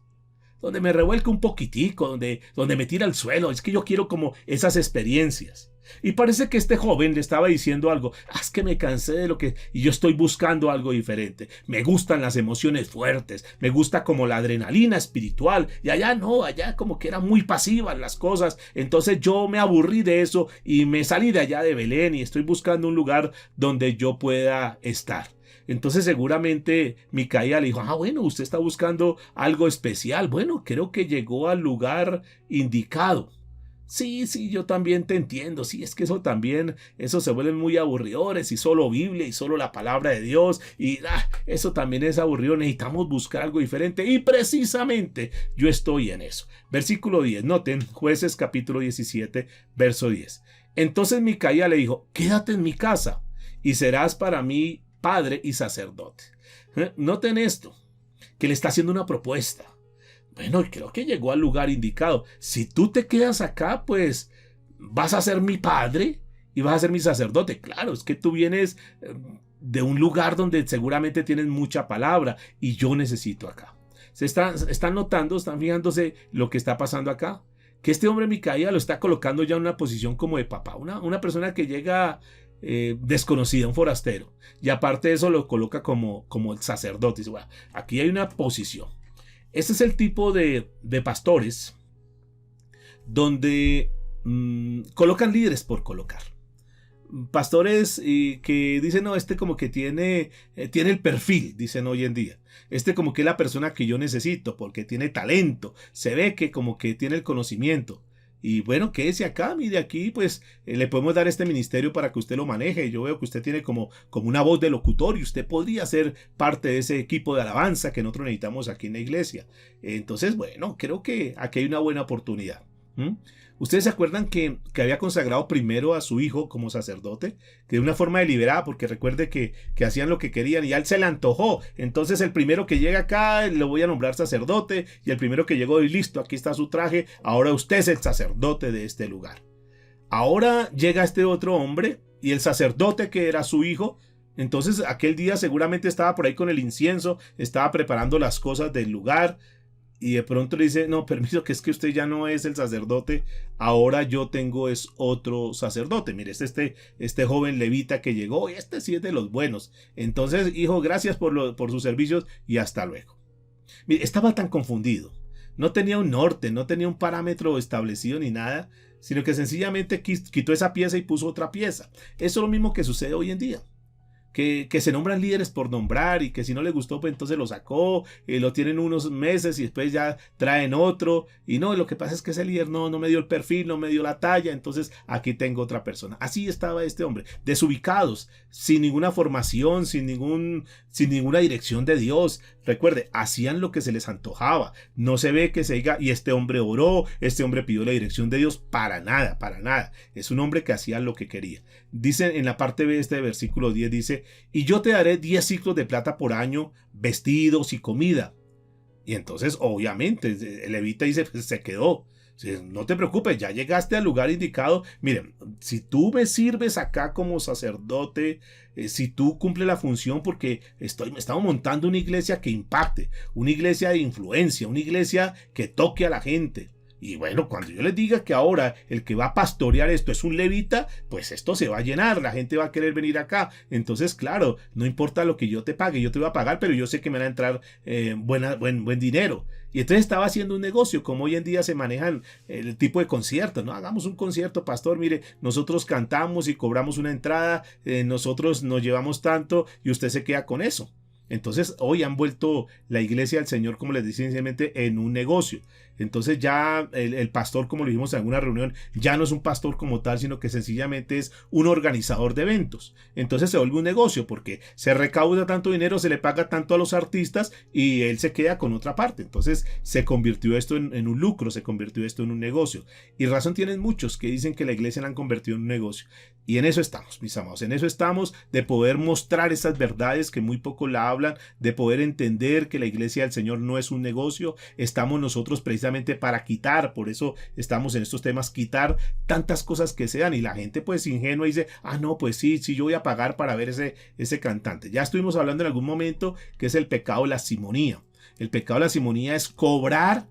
Donde me revuelca un poquitico, donde me tira al suelo. Es que yo quiero como esas experiencias. Y parece que este joven le estaba diciendo algo, es que me cansé de lo que... y yo estoy buscando algo diferente. Me gustan las emociones fuertes, me gusta como la adrenalina espiritual, y allá no, allá como que eran muy pasivas las cosas. Entonces yo me aburrí de eso y me salí de allá de Belén y estoy buscando un lugar donde yo pueda estar. Entonces seguramente Micaía le dijo, bueno, usted está buscando algo especial. Bueno, creo que llegó al lugar indicado. Sí, yo también te entiendo. Sí, es que eso también, eso se vuelven muy aburridores y solo Biblia y solo la palabra de Dios y eso también es aburrido. Necesitamos buscar algo diferente y precisamente yo estoy en eso. Versículo 10, noten, Jueces capítulo 17, verso 10. Entonces Micaía le dijo, quédate en mi casa y serás para mí padre y sacerdote. Noten esto, que le está haciendo una propuesta. Bueno, creo que llegó al lugar indicado. Si tú te quedas acá, pues vas a ser mi padre y vas a ser mi sacerdote. Claro, es que tú vienes de un lugar donde seguramente tienes mucha palabra y yo necesito acá. Están notando, están fijándose lo que está pasando acá. Que este hombre Micaía lo está colocando ya en una posición como de papá. Una persona que llega desconocida, un forastero. Y aparte de eso lo coloca como el sacerdote. Dice, bueno, aquí hay una posición. Este es el tipo de pastores donde colocan líderes por colocar. Pastores que dicen, no, este como que tiene el perfil, dicen hoy en día. Este como que es la persona que yo necesito porque tiene talento. Se ve que como que tiene el conocimiento. Y bueno, quédese acá, mire aquí, pues le podemos dar este ministerio para que usted lo maneje. Yo veo que usted tiene como una voz de locutor y usted podría ser parte de ese equipo de alabanza que nosotros necesitamos aquí en la iglesia. Entonces, bueno, creo que aquí hay una buena oportunidad. ¿Ustedes se acuerdan que había consagrado primero a su hijo como sacerdote? Que de una forma deliberada, porque recuerde que hacían lo que querían y a él se le antojó. Entonces el primero que llega acá lo voy a nombrar sacerdote y el primero que llegó y listo, aquí está su traje, ahora usted es el sacerdote de este lugar. Ahora llega este otro hombre y el sacerdote que era su hijo, entonces aquel día seguramente estaba por ahí con el incienso, estaba preparando las cosas del lugar. Y de pronto le dice, no, permiso, que es que usted ya no es el sacerdote, ahora yo tengo es otro sacerdote. Mire, este joven levita que llegó, y este sí es de los buenos. Entonces, hijo, gracias por sus servicios y hasta luego. Mire, estaba tan confundido. No tenía un norte, no tenía un parámetro establecido ni nada, sino que sencillamente quitó esa pieza y puso otra pieza. Eso es lo mismo que sucede hoy en día. Que se nombran líderes por nombrar y que si no le gustó pues entonces lo sacó, lo tienen unos meses y después ya traen otro y no, lo que pasa es que ese líder no me dio el perfil, no me dio la talla, entonces aquí tengo otra persona. Así estaba este hombre, desubicados, sin ninguna formación, sin ninguna dirección de Dios. Recuerde, hacían lo que se les antojaba, no se ve que se diga, y este hombre oró, este hombre pidió la dirección de Dios, para nada, es un hombre que hacía lo que quería. Dice en la parte B de este versículo 10, dice, y yo te daré 10 ciclos de plata por año, vestidos y comida. Y entonces, obviamente, el levita dice, pues, se quedó. No te preocupes, ya llegaste al lugar indicado. Miren, si tú me sirves acá como sacerdote, si tú cumples la función, porque estamos montando una iglesia que impacte, una iglesia de influencia, una iglesia que toque a la gente. Y bueno, cuando yo les diga que ahora el que va a pastorear esto es un levita, pues esto se va a llenar, la gente va a querer venir acá. Entonces, claro, no importa lo que yo te pague, yo te voy a pagar, pero yo sé que me van a entrar buen dinero. Y entonces estaba haciendo un negocio, como hoy en día se manejan el tipo de conciertos, ¿no? Hagamos un concierto, pastor, mire, nosotros cantamos y cobramos una entrada, nosotros nos llevamos tanto y usted se queda con eso. Entonces hoy han vuelto la iglesia del Señor, como les decía inicialmente, en un negocio. Entonces ya el pastor, como lo dijimos en alguna reunión, ya no es un pastor como tal, sino que sencillamente es un organizador de eventos. Entonces se vuelve un negocio porque se recauda tanto dinero, se le paga tanto a los artistas y él se queda con otra parte. Entonces se convirtió esto en un lucro, se convirtió esto en un negocio. Y razón tienen muchos que dicen que la iglesia la han convertido en un negocio. Y en eso estamos, mis amados, en eso estamos, de poder mostrar esas verdades que muy poco la hablan, de poder entender que la iglesia del Señor no es un negocio. Estamos nosotros precisamente para quitar, por eso estamos en estos temas, quitar tantas cosas que sean, y la gente pues ingenua dice, no, pues sí, yo voy a pagar para ver ese cantante. Ya estuvimos hablando en algún momento que es el pecado de la simonía. El pecado de la simonía es cobrar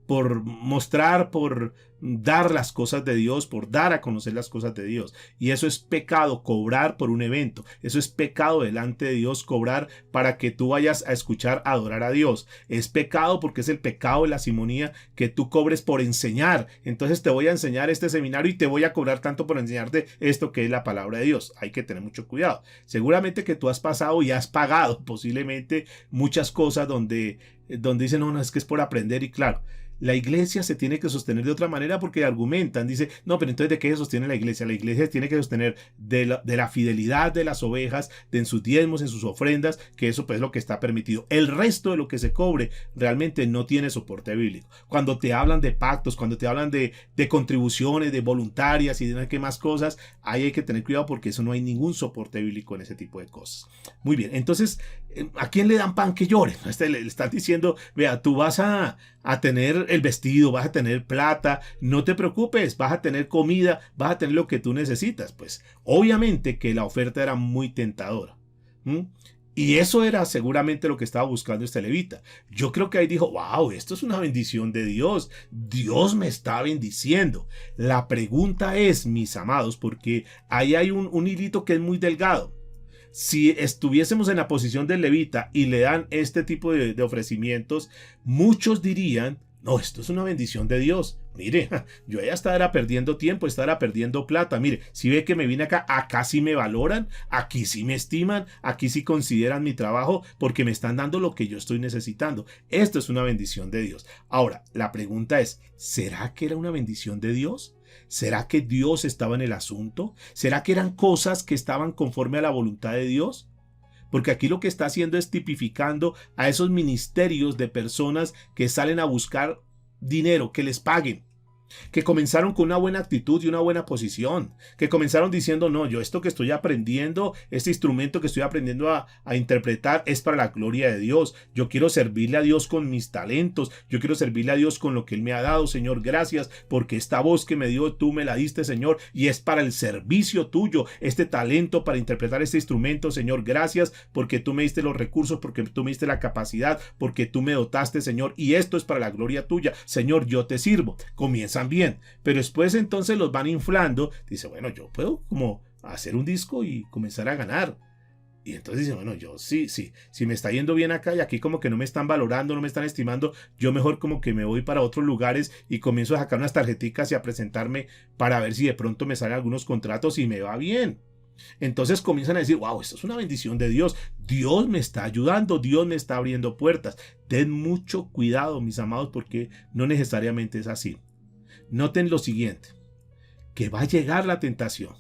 por mostrar, por dar las cosas de Dios, por dar a conocer las cosas de Dios. Y eso es pecado, cobrar por un evento. Eso es pecado delante de Dios, cobrar para que tú vayas a escuchar, a adorar a Dios. Es pecado porque es el pecado de la simonía, que tú cobres por enseñar. Entonces te voy a enseñar este seminario y te voy a cobrar tanto por enseñarte esto que es la palabra de Dios. Hay que tener mucho cuidado. Seguramente que tú has pasado y has pagado posiblemente muchas cosas donde dicen, no, es que es por aprender, y claro, la iglesia se tiene que sostener de otra manera porque argumentan, dice, no, pero entonces ¿de qué se sostiene la iglesia? La iglesia tiene que sostener de la fidelidad de las ovejas, en sus diezmos, en sus ofrendas, que eso pues es lo que está permitido. El resto de lo que se cobre realmente no tiene soporte bíblico. Cuando te hablan de pactos, cuando te hablan de contribuciones, de voluntarias y de no sé qué más cosas, ahí hay que tener cuidado porque eso no hay ningún soporte bíblico en ese tipo de cosas. Muy bien, entonces, ¿a quién le dan pan que llore? Le están diciendo, vea, tú vas a tener el vestido, vas a tener plata, no te preocupes, vas a tener comida, vas a tener lo que tú necesitas. Pues obviamente que la oferta era muy tentadora. Y eso era seguramente lo que estaba buscando este levita. Yo creo que ahí dijo, wow, esto es una bendición de Dios. Dios me está bendiciendo. La pregunta es, mis amados, porque ahí hay un hilito que es muy delgado. Si estuviésemos en la posición del levita y le dan este tipo de ofrecimientos, muchos dirían, no, esto es una bendición de Dios. Mire, yo ya estaba perdiendo tiempo, estaba perdiendo plata. Mire, si ve que me vine acá sí me valoran, aquí sí me estiman, aquí sí consideran mi trabajo porque me están dando lo que yo estoy necesitando. Esto es una bendición de Dios. Ahora, la pregunta es, ¿será que era una bendición de Dios? ¿Será que Dios estaba en el asunto? ¿Será que eran cosas que estaban conforme a la voluntad de Dios? Porque aquí lo que está haciendo es tipificando a esos ministerios de personas que salen a buscar dinero, que les paguen, que comenzaron con una buena actitud y una buena posición, que comenzaron diciendo, no, yo esto que estoy aprendiendo, este instrumento que estoy aprendiendo a interpretar es para la gloria de Dios. Yo quiero servirle a Dios con mis talentos, yo quiero servirle a Dios con lo que Él me ha dado, Señor, gracias, porque esta voz que me dio, tú me la diste, Señor, y es para el servicio tuyo, este talento para interpretar este instrumento, Señor, gracias, porque tú me diste los recursos, porque tú me diste la capacidad, porque tú me dotaste, Señor, y esto es para la gloria tuya, Señor, yo te sirvo. Comienzan bien, pero después entonces los van inflando. Dice, bueno, yo puedo como hacer un disco y comenzar a ganar. Y entonces dice, bueno, yo sí, si me está yendo bien acá y aquí como que no me están valorando, no me están estimando, yo mejor como que me voy para otros lugares y comienzo a sacar unas tarjeticas y a presentarme para ver si de pronto me salen algunos contratos y me va bien. Entonces comienzan a decir, wow, esto es una bendición de Dios. Dios me está ayudando, Dios me está abriendo puertas. Ten mucho cuidado, mis amados, porque no necesariamente es así. Noten lo siguiente, que va a llegar la tentación,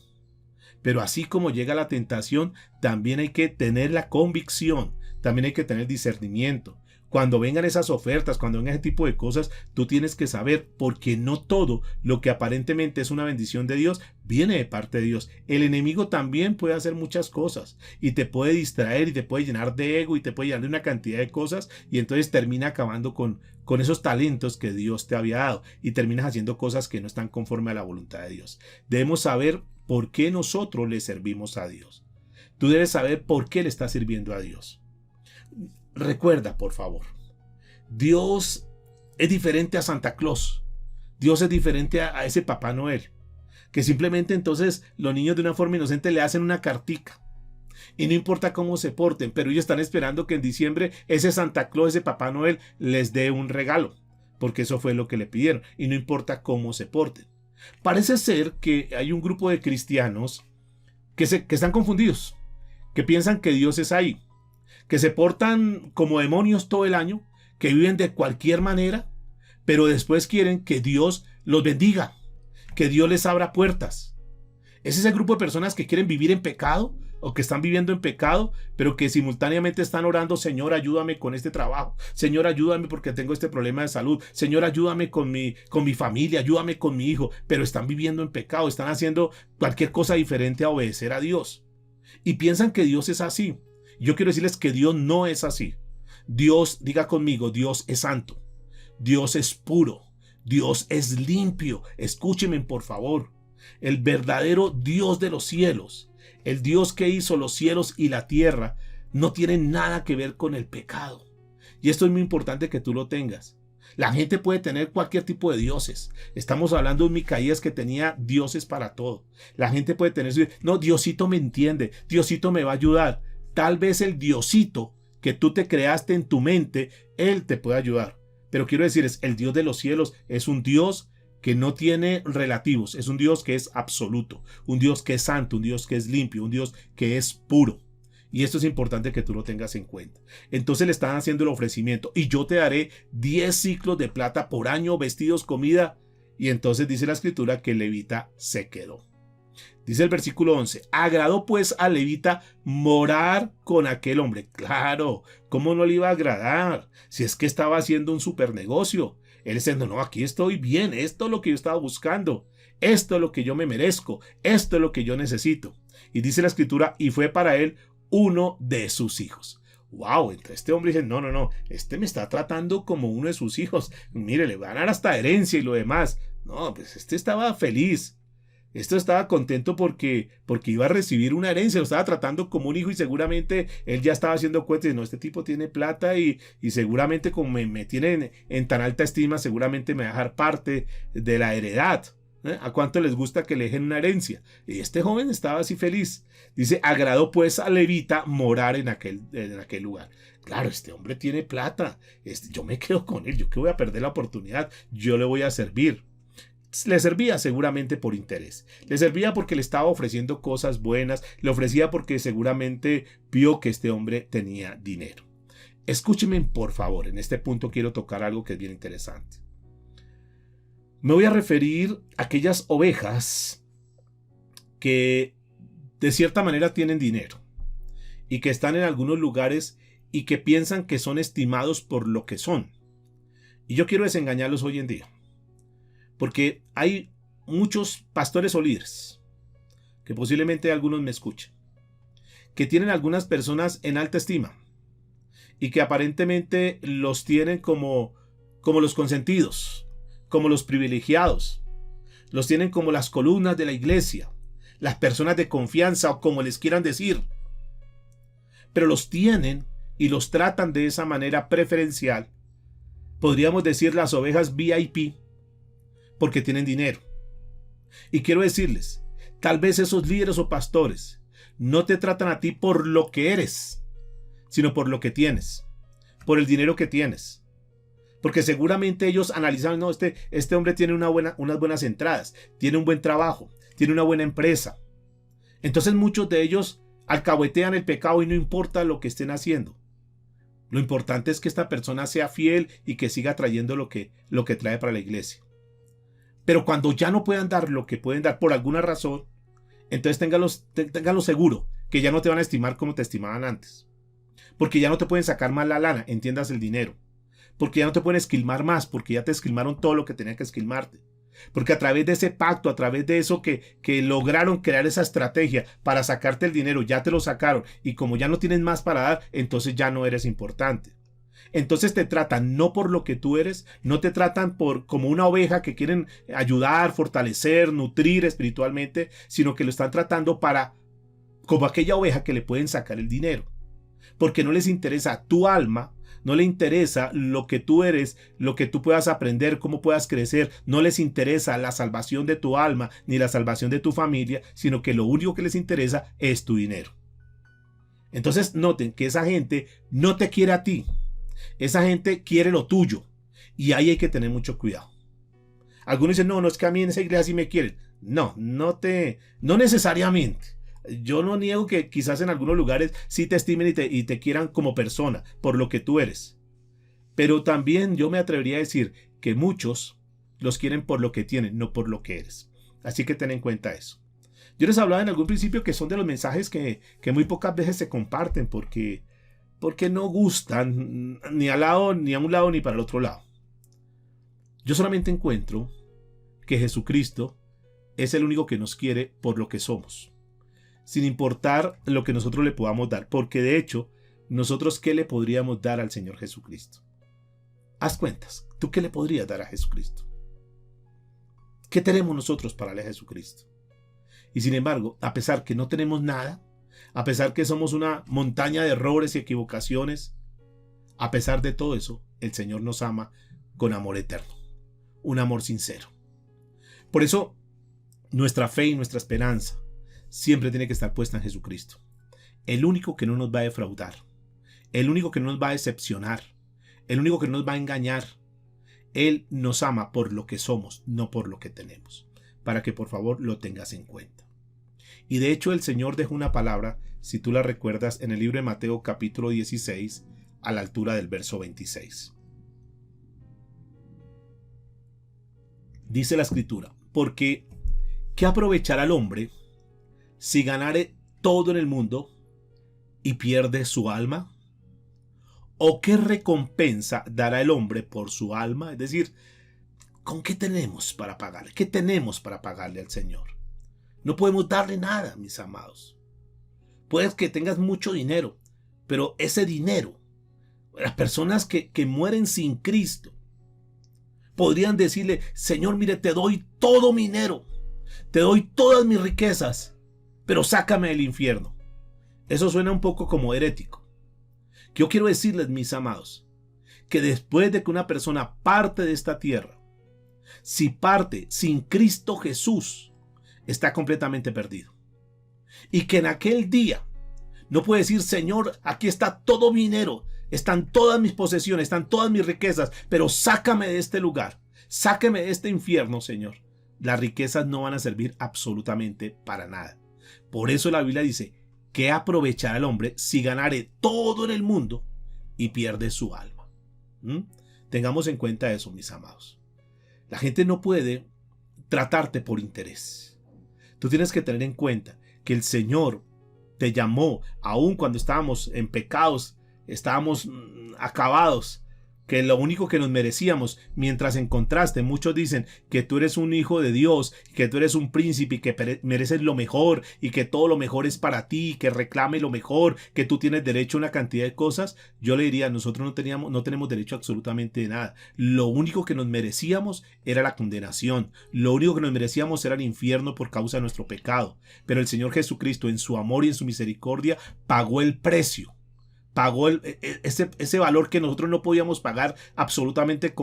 pero así como llega la tentación, también hay que tener la convicción, también hay que tener discernimiento. Cuando vengan esas ofertas, cuando vengan ese tipo de cosas, tú tienes que saber, porque no todo lo que aparentemente es una bendición de Dios viene de parte de Dios. El enemigo también puede hacer muchas cosas y te puede distraer y te puede llenar de ego y te puede llenar de una cantidad de cosas y entonces termina acabando con esos talentos que Dios te había dado y terminas haciendo cosas que no están conforme a la voluntad de Dios. Debemos saber por qué nosotros le servimos a Dios. Tú debes saber por qué le estás sirviendo a Dios. Recuerda, por favor, Dios es diferente a Santa Claus. Dios es diferente a ese Papá Noel, que simplemente entonces los niños de una forma inocente le hacen una cartica. Y no importa cómo se porten, pero ellos están esperando que en diciembre ese Santa Claus, ese Papá Noel, les dé un regalo, porque eso fue lo que le pidieron, y no importa cómo se porten. Parece ser que hay un grupo de cristianos que están confundidos, que piensan que Dios es ahí, que se portan como demonios todo el año, que viven de cualquier manera, pero después quieren que Dios los bendiga, que Dios les abra puertas. Es ese grupo de personas que quieren vivir en pecado o que están viviendo en pecado, pero que simultáneamente están orando, Señor, ayúdame con este trabajo, Señor, ayúdame porque tengo este problema de salud, Señor, ayúdame con mi familia, ayúdame con mi hijo, pero están viviendo en pecado, están haciendo cualquier cosa diferente a obedecer a Dios. Y piensan que Dios es así. Yo quiero decirles que Dios no es así. Dios, diga conmigo, Dios es santo, Dios es puro, Dios es limpio. Escúchenme, por favor. El verdadero Dios de los cielos, el Dios que hizo los cielos y la tierra, no tiene nada que ver con el pecado. Y esto es muy importante que tú lo tengas. La gente puede tener cualquier tipo de dioses. Estamos hablando de un Micaías que tenía dioses para todo. La gente puede tener, no, Diosito me entiende, Diosito me va a ayudar. Tal vez el Diosito que tú te creaste en tu mente, él te puede ayudar. Pero quiero decir, el Dios de los cielos es un Dios que no tiene relativos, es un Dios que es absoluto, un Dios que es santo, un Dios que es limpio, un Dios que es puro. Y esto es importante que tú lo tengas en cuenta. Entonces le están haciendo el ofrecimiento. Y yo te daré 10 ciclos de plata por año, vestidos, comida. Y entonces dice la escritura que el levita se quedó. Dice el versículo 11. Agradó pues al levita morar con aquel hombre. Claro, ¿cómo no le iba a agradar? Si es que estaba haciendo un super negocio. Él diciendo, no, aquí estoy bien. Esto es lo que yo estaba buscando. Esto es lo que yo me merezco. Esto es lo que yo necesito. Y dice la escritura, y fue para él uno de sus hijos. Wow, entonces este hombre dice, no, este me está tratando como uno de sus hijos. Mire, le van a dar hasta herencia y lo demás. No, pues este estaba feliz. Esto estaba contento porque iba a recibir una herencia, lo estaba tratando como un hijo y seguramente él ya estaba haciendo cuentas. No, este tipo tiene plata y seguramente como me tiene en tan alta estima, seguramente me va a dejar parte de la heredad. ¿A cuánto les gusta que le dejen una herencia? Y este joven estaba así feliz. Dice, agradó pues a levita morar en aquel lugar. Claro, este hombre tiene plata. Yo me quedo con él. Yo que voy a perder la oportunidad. Yo le voy a servir. Le servía seguramente por interés. Le servía porque le estaba ofreciendo cosas buenas. Le ofrecía porque seguramente vio que este hombre tenía dinero. Escúcheme por favor. En este punto quiero tocar algo que es bien interesante. Me voy a referir a aquellas ovejas que de cierta manera tienen dinero y que están en algunos lugares y que piensan que son estimados por lo que son. Y yo quiero desengañarlos hoy en día, porque hay muchos pastores o líderes, que posiblemente algunos me escuchen, que tienen algunas personas en alta estima y que aparentemente los tienen como los consentidos, como los privilegiados, los tienen como las columnas de la iglesia, las personas de confianza o como les quieran decir, pero los tienen y los tratan de esa manera preferencial, podríamos decir las ovejas VIP, porque tienen dinero. Y quiero decirles, tal vez esos líderes o pastores no te tratan a ti por lo que eres, sino por lo que tienes, por el dinero que tienes. Porque seguramente ellos analizan, no, este hombre tiene unas buenas entradas, tiene un buen trabajo, tiene una buena empresa. Entonces muchos de ellos alcahuetean el pecado y no importa lo que estén haciendo. Lo importante es que esta persona sea fiel y que siga trayendo lo que trae para la iglesia. Pero cuando ya no puedan dar lo que pueden dar por alguna razón, entonces ténganlo seguro que ya no te van a estimar como te estimaban antes. Porque ya no te pueden sacar más la lana, entiendas el dinero. Porque ya no te pueden esquilmar más, porque ya te esquilmaron todo lo que tenían que esquilmarte. Porque a través de ese pacto, a través de eso que lograron crear esa estrategia para sacarte el dinero, ya te lo sacaron. Y como ya no tienes más para dar, entonces ya no eres importante. Entonces te tratan no por lo que tú eres, no te tratan como una oveja que quieren ayudar, fortalecer, nutrir espiritualmente, sino que lo están tratando como aquella oveja que le pueden sacar el dinero. Porque no les interesa tu alma, no les interesa lo que tú eres, lo que tú puedas aprender, cómo puedas crecer. No les interesa la salvación de tu alma ni la salvación de tu familia, sino que lo único que les interesa es tu dinero. Entonces noten que esa gente no te quiere a ti. Esa gente quiere lo tuyo. Y ahí hay que tener mucho cuidado. Algunos dicen, no es que a mí en esa iglesia sí me quieren. No necesariamente. Yo no niego que quizás en algunos lugares sí te estimen y te quieran como persona, por lo que tú eres. Pero también yo me atrevería a decir que muchos los quieren por lo que tienen, no por lo que eres. Así que ten en cuenta eso. Yo les hablaba en algún principio que son de los mensajes que muy pocas veces se comparten porque no gustan ni a un lado ni para el otro lado. Yo solamente encuentro que Jesucristo es el único que nos quiere por lo que somos, sin importar lo que nosotros le podamos dar, porque de hecho, nosotros ¿qué le podríamos dar al Señor Jesucristo? Haz cuentas, ¿tú qué le podrías dar a Jesucristo? ¿Qué tenemos nosotros para darle a Jesucristo? Y sin embargo, a pesar que no tenemos nada, a pesar que somos una montaña de errores y equivocaciones, a pesar de todo eso, el Señor nos ama con amor eterno, un amor sincero. Por eso nuestra fe y nuestra esperanza siempre tiene que estar puesta en Jesucristo, el único que no nos va a defraudar, el único que no nos va a decepcionar, el único que no nos va a engañar. Él nos ama por lo que somos, no por lo que tenemos, para que por favor lo tengas en cuenta. Y de hecho el Señor dejó una palabra, si tú la recuerdas, en el libro de Mateo capítulo 16, a la altura del verso 26. Dice la Escritura: porque ¿qué aprovechará el hombre si ganare todo en el mundo y pierde su alma? ¿O qué recompensa dará el hombre por su alma? Es decir, ¿con qué tenemos para pagarle? ¿Qué tenemos para pagarle al Señor? No podemos darle nada, mis amados. Puedes que tengas mucho dinero, pero ese dinero, las personas que mueren sin Cristo, podrían decirle: Señor, mire, te doy todo mi dinero, te doy todas mis riquezas, pero sácame del infierno. Eso suena un poco como herético. Yo quiero decirles, mis amados, que después de que una persona parte de esta tierra, si parte sin Cristo Jesús, está completamente perdido. Y que en aquel día no puede decir: Señor, aquí está todo mi dinero, están todas mis posesiones, están todas mis riquezas, pero sácame de este lugar, sácame de este infierno, Señor. Las riquezas no van a servir absolutamente para nada. Por eso la Biblia dice: ¿qué aprovechará el hombre si ganare todo en el mundo y pierde su alma? Tengamos en cuenta eso, mis amados. La gente no puede tratarte por interés. Tú tienes que tener en cuenta que el Señor te llamó aun cuando estábamos en pecados, estábamos acabados, que lo único que nos merecíamos, mientras en contraste muchos dicen que tú eres un hijo de Dios, que tú eres un príncipe y que mereces lo mejor y que todo lo mejor es para ti, que reclame lo mejor, que tú tienes derecho a una cantidad de cosas. Yo le diría: nosotros no tenemos derecho a absolutamente nada. Lo único que nos merecíamos era la condenación, lo único que nos merecíamos era el infierno por causa de nuestro pecado, pero el Señor Jesucristo, en su amor y en su misericordia, pagó el precio. Pagó ese valor que nosotros no podíamos pagar absolutamente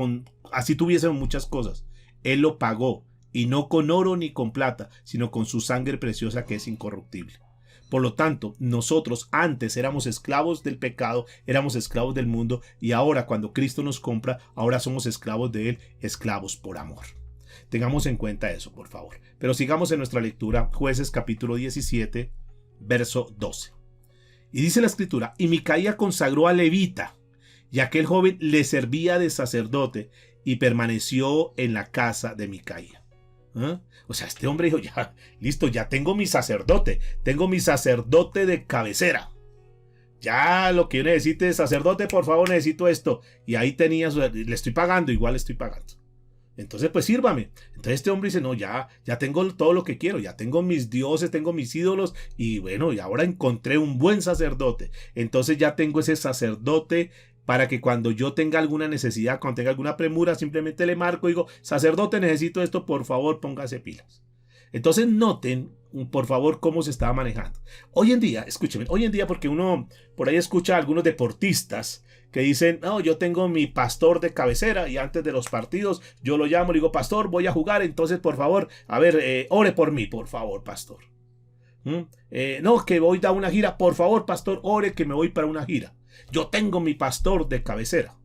así tuviésemos muchas cosas. Él lo pagó, y no con oro ni con plata, sino con su sangre preciosa que es incorruptible. Por lo tanto, nosotros antes éramos esclavos del pecado, éramos esclavos del mundo, y ahora cuando Cristo nos compra, ahora somos esclavos de Él, esclavos por amor. Tengamos en cuenta eso, por favor. Pero sigamos en nuestra lectura, Jueces capítulo 17, verso 12. Y dice la Escritura: y Micaía consagró a levita, y aquel joven le servía de sacerdote, y permaneció en la casa de Micaía. O sea, este hombre dijo: ya, listo, ya tengo mi sacerdote de cabecera. Ya lo que yo necesite de sacerdote, por favor, necesito esto. Y ahí tenía, le estoy pagando, igual le estoy pagando. Entonces, pues sírvame. Entonces este hombre dice: no, ya tengo todo lo que quiero, ya tengo mis dioses, tengo mis ídolos, y bueno, y ahora encontré un buen sacerdote. Entonces ya tengo ese sacerdote para que cuando yo tenga alguna necesidad, cuando tenga alguna premura, simplemente le marco y digo: sacerdote, necesito esto, por favor, póngase pilas. Entonces noten, por favor, cómo se estaba manejando. Hoy en día, escúcheme, porque uno por ahí escucha a algunos deportistas que dicen: no, yo tengo mi pastor de cabecera, y antes de los partidos yo lo llamo y le digo: pastor, voy a jugar, entonces por favor, a ver, ore por mí, por favor, pastor. No, que voy a dar una gira, por favor, pastor, ore que me voy para una gira. Yo tengo mi pastor de cabecera.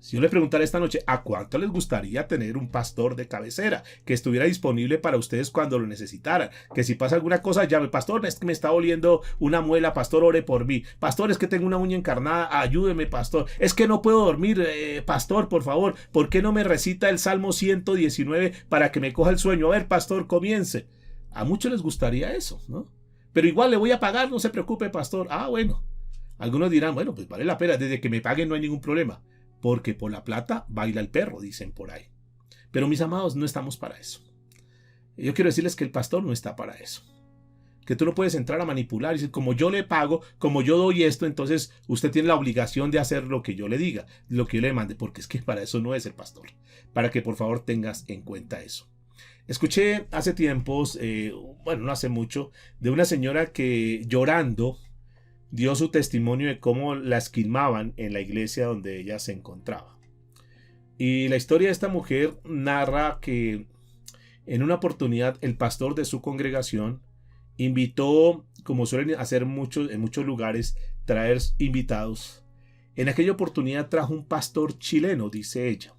Si yo le preguntara esta noche: ¿a cuánto les gustaría tener un pastor de cabecera que estuviera disponible para ustedes cuando lo necesitaran? Que si pasa alguna cosa, llame: pastor, es que me está doliendo una muela, pastor, ore por mí. Pastor, es que tengo una uña encarnada, ayúdeme, pastor. Es que no puedo dormir, pastor, por favor, ¿por qué no me recita el Salmo 119 para que me coja el sueño? A ver, pastor, comience. A muchos les gustaría eso, ¿no? Pero igual le voy a pagar, no se preocupe, pastor. Ah, bueno. Algunos dirán: bueno, pues vale la pena, desde que me paguen no hay ningún problema. Porque por la plata baila el perro, dicen por ahí. Pero mis amados, no estamos para eso. Yo quiero decirles que el pastor no está para eso. Que tú no puedes entrar a manipular y decir: como yo le pago, como yo doy esto, entonces usted tiene la obligación de hacer lo que yo le diga, lo que yo le mande, porque es que para eso no es el pastor. Para que por favor tengas en cuenta eso. Escuché hace tiempos, no hace mucho, de una señora que llorando dio su testimonio de cómo la esquilmaban en la iglesia donde ella se encontraba. Y la historia de esta mujer narra que en una oportunidad el pastor de su congregación invitó, como suelen hacer en muchos lugares, traer invitados. En aquella oportunidad trajo un pastor chileno, dice ella.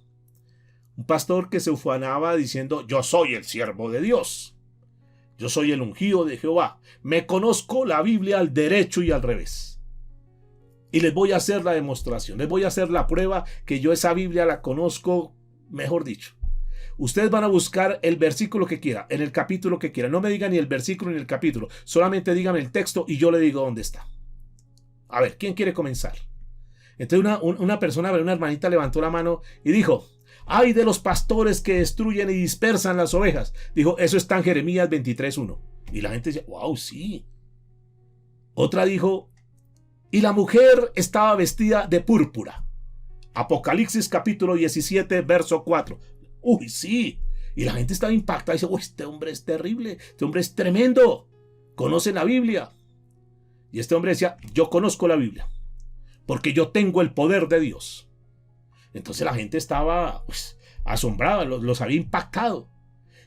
Un pastor que se ufanaba diciendo: yo soy el siervo de Dios. Yo soy el ungido de Jehová. Me conozco la Biblia al derecho y al revés. Y les voy a hacer la demostración. Les voy a hacer la prueba que yo esa Biblia la conozco, mejor dicho. Ustedes van a buscar el versículo que quiera, en el capítulo que quiera. No me digan ni el versículo ni el capítulo. Solamente díganme el texto y yo le digo dónde está. A ver, ¿quién quiere comenzar? Entonces una persona, una hermanita levantó la mano y dijo: ay de los pastores que destruyen y dispersan las ovejas. Dijo: eso está en Jeremías 23:1. Y la gente decía: wow, sí. Otra dijo: y la mujer estaba vestida de púrpura. Apocalipsis capítulo 17, verso 4. Uy, sí. Y la gente estaba impactada y dice: uy, este hombre es terrible, este hombre es tremendo, conoce la Biblia. Y este hombre decía: yo conozco la Biblia, porque yo tengo el poder de Dios. Entonces la gente estaba asombrada, los había impactado.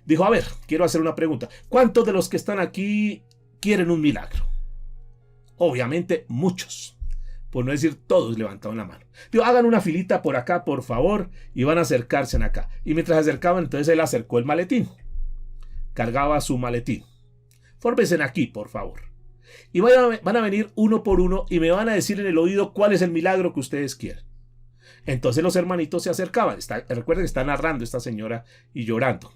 Dijo: a ver, quiero hacer una pregunta. ¿Cuántos de los que están aquí quieren un milagro? Obviamente muchos, por no decir todos, levantaron la mano. Dijo: hagan una filita por acá, por favor, y van a acercarse acá. Y mientras se acercaban, entonces él acercó el maletín. Cargaba su maletín. Fórmense aquí, por favor. Y van a venir uno por uno y me van a decir en el oído cuál es el milagro que ustedes quieren. Entonces los hermanitos se acercaban. Recuerden que está narrando esta señora y llorando.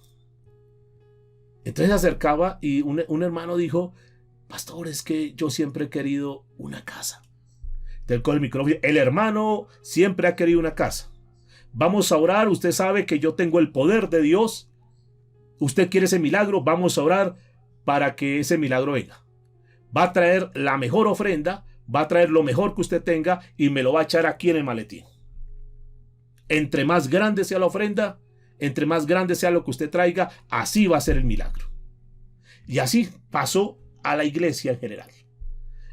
Entonces se acercaba y un hermano dijo: pastor, es que yo siempre he querido una casa. Entonces con el micrófono: el hermano siempre ha querido una casa. Vamos a orar, usted sabe que yo tengo el poder de Dios. Usted quiere ese milagro, vamos a orar para que ese milagro venga. Va a traer la mejor ofrenda, va a traer lo mejor que usted tenga y me lo va a echar aquí en el maletín. Entre más grande sea la ofrenda, entre más grande sea lo que usted traiga, así va a ser el milagro. Y así pasó a la iglesia en general.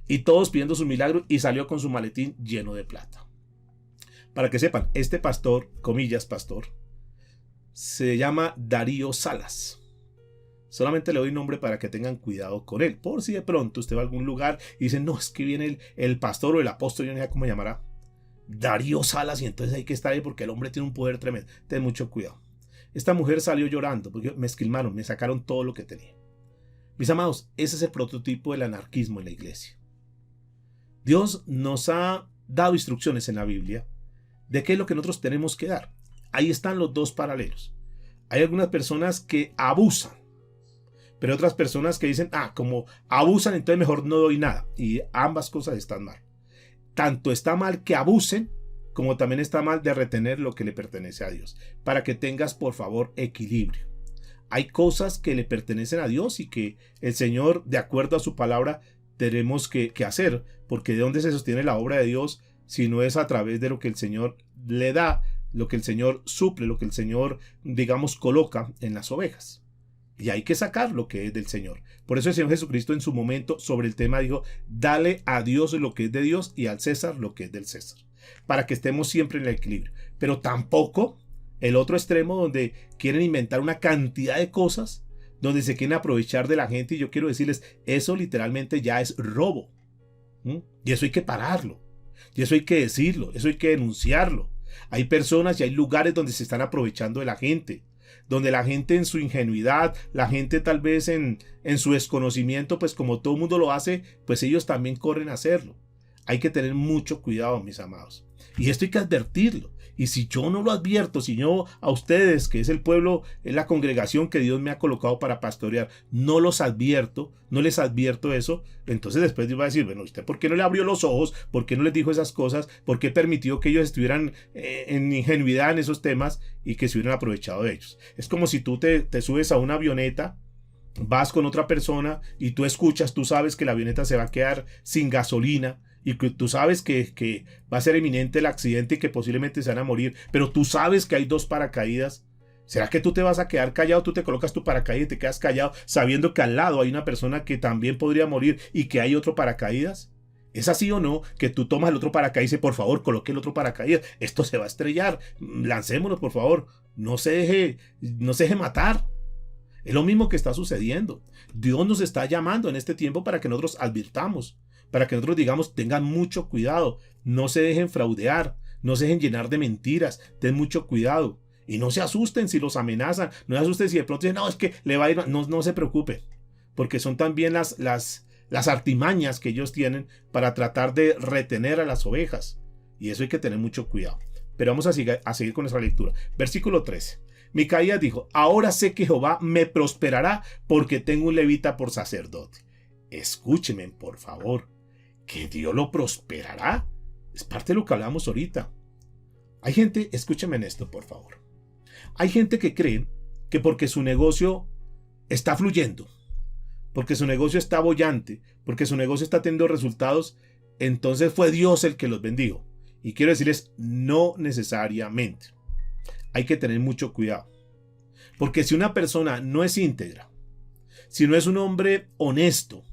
Y todos pidiendo su milagro, y salió con su maletín lleno de plata. Para que sepan, este pastor, comillas pastor, se llama Darío Salas. Solamente le doy nombre para que tengan cuidado con él. Por si de pronto usted va a algún lugar y dice: no, es que viene el pastor o el apóstol, yo no sé cómo llamará, Darío Salas, y entonces hay que estar ahí porque el hombre tiene un poder tremendo. Ten mucho cuidado. Esta mujer salió llorando porque me esquilmaron, me sacaron todo lo que tenía. Mis amados, ese es el prototipo del anarquismo en la iglesia. Dios nos ha dado instrucciones en la Biblia de qué es lo que nosotros tenemos que dar. Ahí están los dos paralelos. Hay algunas personas que abusan, pero otras personas que dicen: como abusan, entonces mejor no doy nada. Y ambas cosas están mal. Tanto está mal que abusen, como también está mal de retener lo que le pertenece a Dios. Para que tengas, por favor, equilibrio. Hay cosas que le pertenecen a Dios y que el Señor, de acuerdo a su palabra, tenemos que hacer. Porque ¿de dónde se sostiene la obra de Dios si no es a través de lo que el Señor le da, lo que el Señor suple, lo que el Señor, digamos, coloca en las ovejas? Y hay que sacar lo que es del Señor. Por eso el Señor Jesucristo en su momento sobre el tema dijo: dale a Dios lo que es de Dios y al César lo que es del César. Para que estemos siempre en el equilibrio. Pero tampoco el otro extremo donde quieren inventar una cantidad de cosas, donde se quieren aprovechar de la gente. Y yo quiero decirles, eso literalmente ya es robo. Y eso hay que pararlo. Y eso hay que decirlo. Eso hay que denunciarlo. Hay personas y hay lugares donde se están aprovechando de la gente. Donde la gente en su ingenuidad, la gente tal vez en su desconocimiento, pues como todo el mundo lo hace, pues ellos también corren a hacerlo. Hay que tener mucho cuidado, mis amados. Y esto hay que advertirlo. Y si yo no lo advierto, si yo a ustedes, que es el pueblo, es la congregación que Dios me ha colocado para pastorear, no los advierto, no les advierto eso, entonces después Dios va a decir: bueno, ¿usted por qué no le abrió los ojos? ¿Por qué no les dijo esas cosas? ¿Por qué permitió que ellos estuvieran en ingenuidad en esos temas y que se hubieran aprovechado de ellos? Es como si tú te subes a una avioneta, vas con otra persona y tú escuchas, tú sabes que la avioneta se va a quedar sin gasolina, y que tú sabes que va a ser inminente el accidente y que posiblemente se van a morir, pero tú sabes que hay dos paracaídas. ¿Será que tú te vas a quedar callado? Tú te colocas tu paracaídas y te quedas callado sabiendo que al lado hay una persona que también podría morir y que hay otro paracaídas. ¿Es así o no que tú tomas el otro paracaídas y dices, por favor, coloque el otro paracaídas? Esto se va a estrellar. Lancémonos, por favor. No se deje matar. Es lo mismo que está sucediendo. Dios nos está llamando en este tiempo para que nosotros advirtamos, para que nosotros digamos, tengan mucho cuidado, no se dejen fraudear, no se dejen llenar de mentiras, ten mucho cuidado. Y no se asusten si los amenazan, no se asusten si de pronto dicen, no, es que le va a ir, no se preocupe, porque son también las artimañas que ellos tienen para tratar de retener a las ovejas. Y eso hay que tener mucho cuidado. Pero vamos a seguir con nuestra lectura. Versículo 13. Micaías dijo, ahora sé que Jehová me prosperará porque tengo un levita por sacerdote. Escúcheme, por favor, que Dios lo prosperará. Es parte de lo que hablamos ahorita. Hay gente, escúcheme en esto, por favor. Hay gente que cree que porque su negocio está fluyendo, porque su negocio está bollante, porque su negocio está teniendo resultados, entonces fue Dios el que los bendijo. Y quiero decirles, no necesariamente. Hay que tener mucho cuidado. Porque si una persona no es íntegra, si no es un hombre honesto,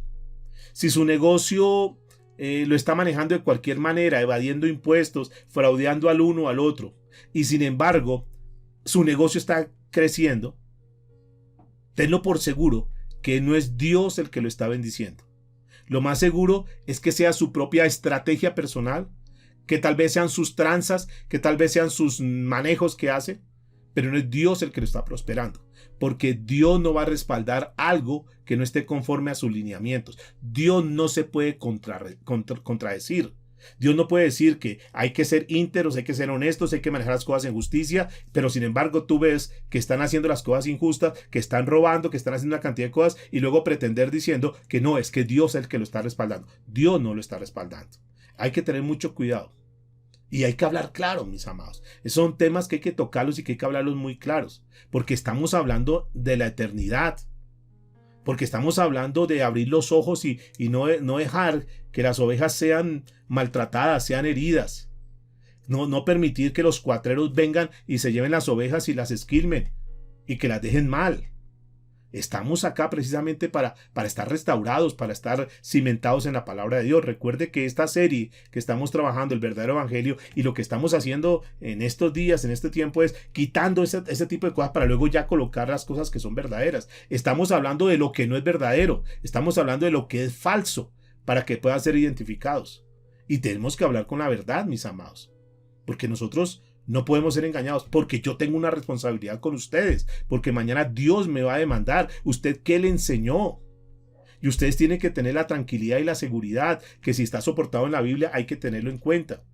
si su negocio lo está manejando de cualquier manera, evadiendo impuestos, fraudeando al uno o al otro, y sin embargo su negocio está creciendo, tenlo por seguro que no es Dios el que lo está bendiciendo. Lo más seguro es que sea su propia estrategia personal, que tal vez sean sus tranzas, que tal vez sean sus manejos que hace, pero no es Dios el que lo está prosperando, porque Dios no va a respaldar algo que no esté conforme a sus lineamientos. Dios no se puede contradecir. Dios no puede decir que hay que ser íntegros, hay que ser honestos, hay que manejar las cosas en justicia, pero sin embargo tú ves que están haciendo las cosas injustas, que están robando, que están haciendo una cantidad de cosas y luego pretender diciendo que no, es que Dios es el que lo está respaldando. Dios no lo está respaldando. Hay que tener mucho cuidado. Y hay que hablar claro, mis amados. Son temas que hay que tocarlos y que hay que hablarlos muy claros. Porque estamos hablando de la eternidad. Porque estamos hablando de abrir los ojos y no dejar que las ovejas sean maltratadas, sean heridas. No permitir que los cuatreros vengan y se lleven las ovejas y las esquilmen y que las dejen mal. Estamos acá precisamente para estar restaurados, para estar cimentados en la palabra de Dios. Recuerde que esta serie que estamos trabajando, el verdadero evangelio, y lo que estamos haciendo en estos días, en este tiempo, es quitando ese tipo de cosas para luego ya colocar las cosas que son verdaderas. Estamos hablando de lo que no es verdadero, estamos hablando de lo que es falso, para que puedan ser identificados. Y tenemos que hablar con la verdad, mis amados, porque nosotros no podemos ser engañados, porque yo tengo una responsabilidad con ustedes, porque mañana Dios me va a demandar. ¿Usted qué le enseñó? Y ustedes tienen que tener la tranquilidad y la seguridad que si está soportado en la Biblia hay que tenerlo en cuenta.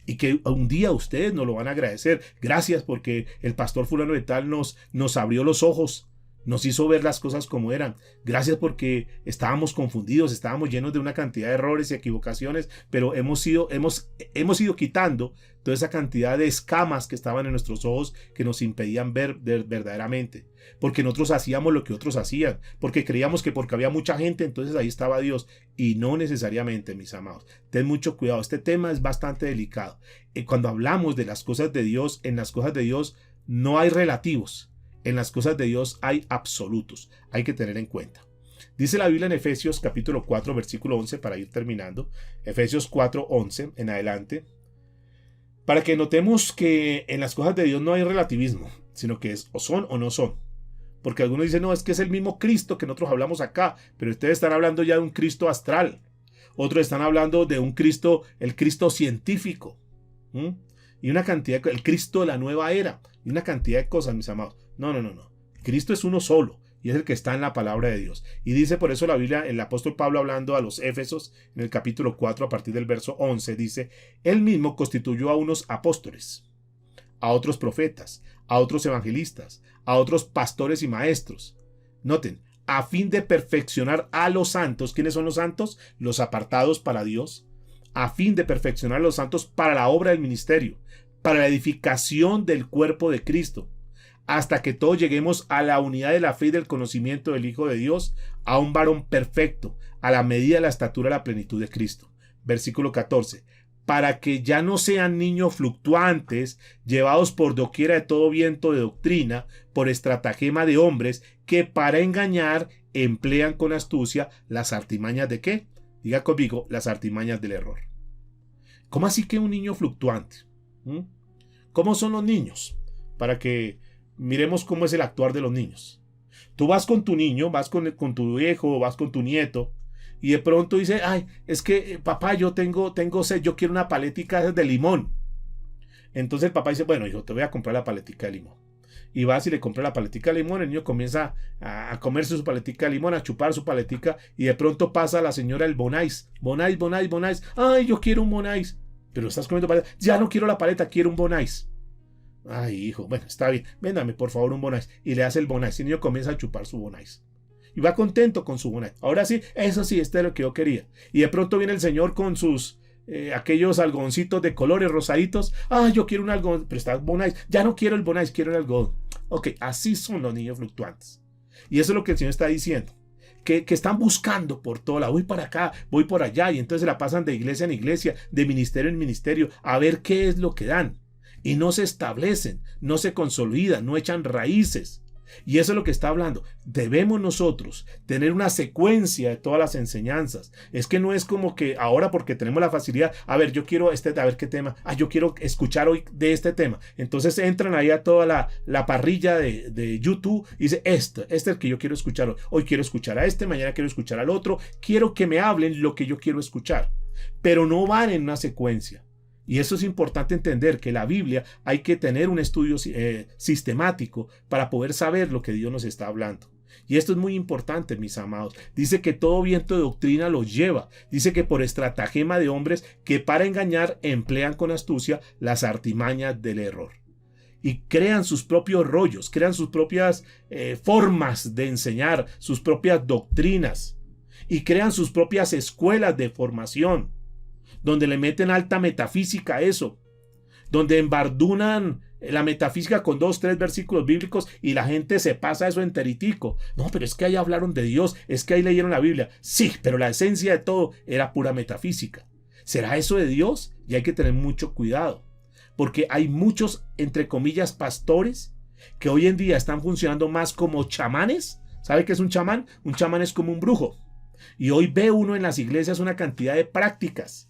Y que un día ustedes nos lo van a agradecer. Gracias porque el pastor fulano de tal nos abrió los ojos, nos hizo ver las cosas como eran. Gracias porque estábamos confundidos, estábamos llenos de una cantidad de errores y equivocaciones, pero hemos ido quitando toda esa cantidad de escamas que estaban en nuestros ojos que nos impedían ver verdaderamente. Porque nosotros hacíamos lo que otros hacían, porque creíamos que porque había mucha gente, entonces ahí estaba Dios. Y no necesariamente, mis amados. Ten mucho cuidado, este tema es bastante delicado. Cuando hablamos de las cosas de Dios, en las cosas de Dios no hay relativos. En las cosas de Dios hay absolutos. Hay que tener en cuenta. Dice la Biblia en Efesios capítulo 4, versículo 11, para ir terminando. Efesios 4, 11 en adelante. Para que notemos que en las cosas de Dios no hay relativismo, sino que es o son o no son. Porque algunos dicen, no, es que es el mismo Cristo que nosotros hablamos acá, pero ustedes están hablando ya de un Cristo astral. Otros están hablando de un Cristo, el Cristo científico. Y una cantidad, el Cristo de la nueva era. Y una cantidad de cosas, mis amados. No. Cristo es uno solo y es el que está en la palabra de Dios. Y dice por eso la Biblia, el apóstol Pablo hablando a los Éfesos, en el capítulo 4, a partir del verso 11, dice, él mismo constituyó a unos apóstoles, a otros profetas, a otros evangelistas, a otros pastores y maestros. Noten, a fin de perfeccionar a los santos. ¿Quiénes son los santos? Los apartados para Dios. A fin de perfeccionar a los santos para la obra del ministerio, para la edificación del cuerpo de Cristo, hasta que todos lleguemos a la unidad de la fe y del conocimiento del Hijo de Dios, a un varón perfecto, a la medida de la estatura de la plenitud de Cristo. Versículo 14. Para que ya no sean niños fluctuantes, llevados por doquiera de todo viento de doctrina, por estratagema de hombres, que para engañar emplean con astucia las artimañas ¿de qué? Diga conmigo, las artimañas del error. ¿Cómo así que un niño fluctuante? ¿Cómo son los niños? Para que miremos cómo es el actuar de los niños. Tú vas con tu niño, vas con tu hijo, vas con tu nieto, y de pronto dice, ay, es que papá, yo tengo sed, yo quiero una paletica de limón. Entonces el papá dice, bueno, hijo, te voy a comprar la paletica de limón. Y vas y le compras la paletica de limón, el niño comienza a comerse su paletica de limón, a chupar su paletica, y de pronto pasa la señora el Bonais. Bonais, Bonais, Bonais. Ay, yo quiero un Bonais. Pero estás comiendo paleta. Ya no quiero la paleta, quiero un Bonais. Ay, hijo, bueno, está bien. Véndame, por favor, un Bonais. Y le hace el Bonais. Y el niño comienza a chupar su Bonais. Y va contento con su Bonais. Ahora sí, eso sí, este es lo que yo quería. Y de pronto viene el señor con sus aquellos algodoncitos de colores rosaditos. Ah, yo quiero un algodón, pero está Bonais. Ya no quiero el Bonais, quiero el algodón. Ok, así son los niños fluctuantes. Y eso es lo que el Señor está diciendo. Que están buscando por todo lado. Voy para acá, voy por allá. Y entonces se la pasan de iglesia en iglesia, de ministerio en ministerio, a ver qué es lo que dan. Y no se establecen, no se consolidan, no echan raíces. Y eso es lo que está hablando. Debemos nosotros tener una secuencia de todas las enseñanzas. Es que no es como que ahora porque tenemos la facilidad, a ver, yo quiero a ver qué tema, yo quiero escuchar hoy de este tema. Entonces entran ahí a toda la parrilla de YouTube y dice, este es el que yo quiero escuchar hoy. Hoy quiero escuchar a este, mañana quiero escuchar al otro. Quiero que me hablen lo que yo quiero escuchar. Pero no van en una secuencia. Y eso es importante entender, que la Biblia hay que tener un estudio sistemático para poder saber lo que Dios nos está hablando. Y esto es muy importante, mis amados. Dice que todo viento de doctrina los lleva. Dice que por estratagema de hombres que para engañar emplean con astucia las artimañas del error. Y crean sus propios rollos, crean sus propias formas de enseñar, sus propias doctrinas. Y crean sus propias escuelas de formación, donde le meten alta metafísica a eso, donde embardunan la metafísica con 2, 3 versículos bíblicos y la gente se pasa eso enteritico. No, pero es que ahí hablaron de Dios, es que ahí leyeron la Biblia. Sí, pero la esencia de todo era pura metafísica. ¿Será eso de Dios? Y hay que tener mucho cuidado, porque hay muchos, entre comillas, pastores que hoy en día están funcionando más como chamanes. ¿Sabe qué es un chamán? Un chamán es como un brujo. Y hoy ve uno en las iglesias una cantidad de prácticas.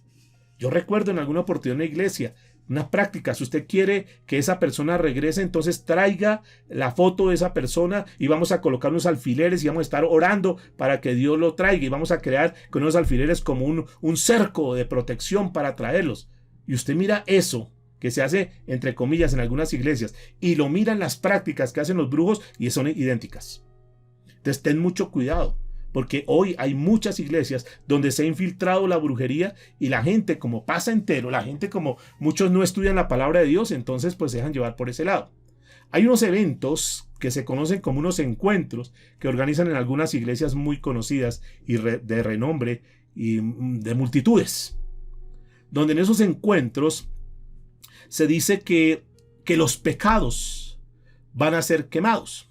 Yo recuerdo en alguna oportunidad en una iglesia, unas prácticas. Si usted quiere que esa persona regrese, entonces traiga la foto de esa persona y vamos a colocar unos alfileres y vamos a estar orando para que Dios lo traiga. Y vamos a crear con unos alfileres como un cerco de protección para traerlos. Y usted mira eso que se hace, entre comillas, en algunas iglesias, y lo mira en las prácticas que hacen los brujos y son idénticas. Entonces ten mucho cuidado. Porque hoy hay muchas iglesias donde se ha infiltrado la brujería y la gente, como pasa entero, la gente, como muchos no estudian la palabra de Dios, entonces pues se dejan llevar por ese lado. Hay unos eventos que se conocen como unos encuentros que organizan en algunas iglesias muy conocidas y de renombre y de multitudes, donde en esos encuentros se dice que los pecados van a ser quemados.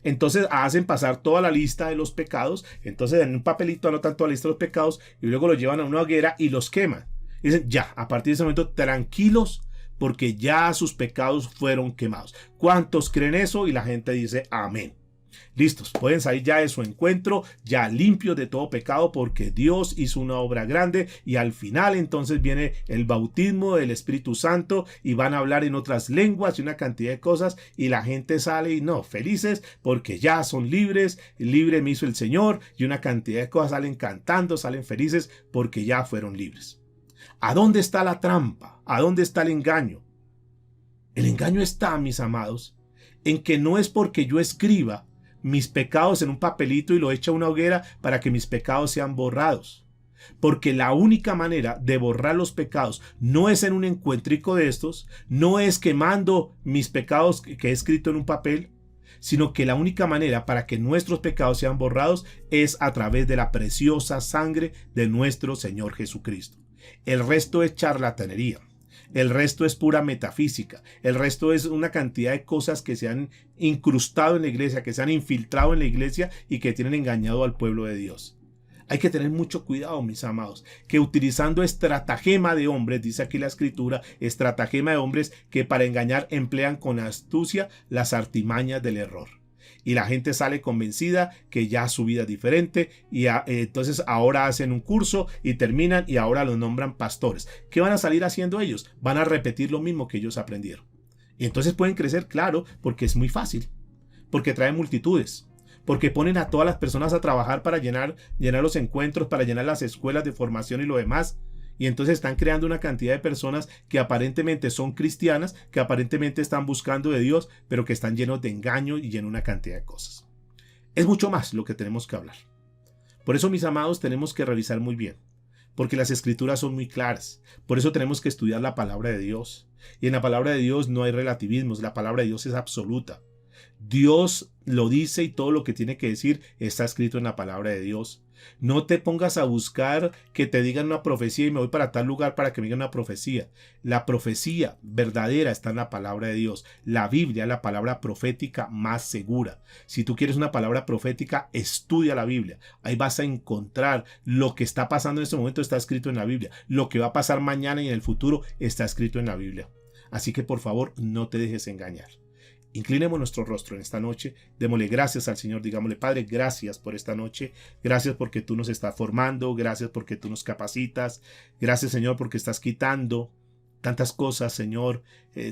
Entonces hacen pasar toda la lista de los pecados, entonces en un papelito anotan toda la lista de los pecados y luego los llevan a una hoguera y los queman. Dicen, ya, a partir de ese momento tranquilos porque ya sus pecados fueron quemados. ¿Cuántos creen eso? Y la gente dice, amén. Listos, pueden salir ya de su encuentro, ya limpios de todo pecado porque Dios hizo una obra grande y al final entonces viene el bautismo del Espíritu Santo y van a hablar en otras lenguas y una cantidad de cosas y la gente sale y no, felices porque ya son libres, libre me hizo el Señor y una cantidad de cosas, salen cantando, salen felices porque ya fueron libres. ¿A dónde está la trampa? ¿A dónde está el engaño? El engaño está, mis amados, en que no es porque yo escriba mis pecados en un papelito y lo echo a una hoguera para que mis pecados sean borrados. Porque la única manera de borrar los pecados no es en un encuentrico de estos, no es quemando mis pecados que he escrito en un papel, sino que la única manera para que nuestros pecados sean borrados es a través de la preciosa sangre de nuestro Señor Jesucristo. El resto es charlatanería. El resto es pura metafísica. El resto es una cantidad de cosas que se han incrustado en la iglesia, que se han infiltrado en la iglesia y que tienen engañado al pueblo de Dios. Hay que tener mucho cuidado, mis amados, que utilizando estratagema de hombres, dice aquí la escritura, estratagema de hombres que para engañar emplean con astucia las artimañas del error. y la gente sale convencida que ya su vida es diferente y entonces ahora hacen un curso y terminan y ahora los nombran pastores. ¿Qué van a salir haciendo ellos? Van a repetir lo mismo que ellos aprendieron. Y entonces pueden crecer, claro, porque es muy fácil, porque trae multitudes, porque ponen a todas las personas a trabajar para llenar los encuentros, para llenar las escuelas de formación y lo demás. Y entonces están creando una cantidad de personas que aparentemente son cristianas, que aparentemente están buscando de Dios, pero que están llenos de engaño y llenos de una cantidad de cosas. Es mucho más lo que tenemos que hablar. Por eso, mis amados, tenemos que revisar muy bien, porque las escrituras son muy claras. Por eso tenemos que estudiar la palabra de Dios. Y en la palabra de Dios no hay relativismos, la palabra de Dios es absoluta. Dios lo dice y todo lo que tiene que decir está escrito en la palabra de Dios. No te pongas a buscar que te digan una profecía y me voy para tal lugar para que me digan una profecía. La profecía verdadera está en la palabra de Dios. La Biblia es la palabra profética más segura. Si tú quieres una palabra profética, estudia la Biblia. Ahí vas a encontrar lo que está pasando en este momento, está escrito en la Biblia. Lo que va a pasar mañana y en el futuro está escrito en la Biblia. Así que por favor, no te dejes engañar. Inclinemos nuestro rostro en esta noche, démosle gracias al Señor, digámosle: Padre, gracias por esta noche, gracias porque tú nos estás formando, gracias porque tú nos capacitas, gracias, Señor, porque estás quitando tantas cosas, Señor,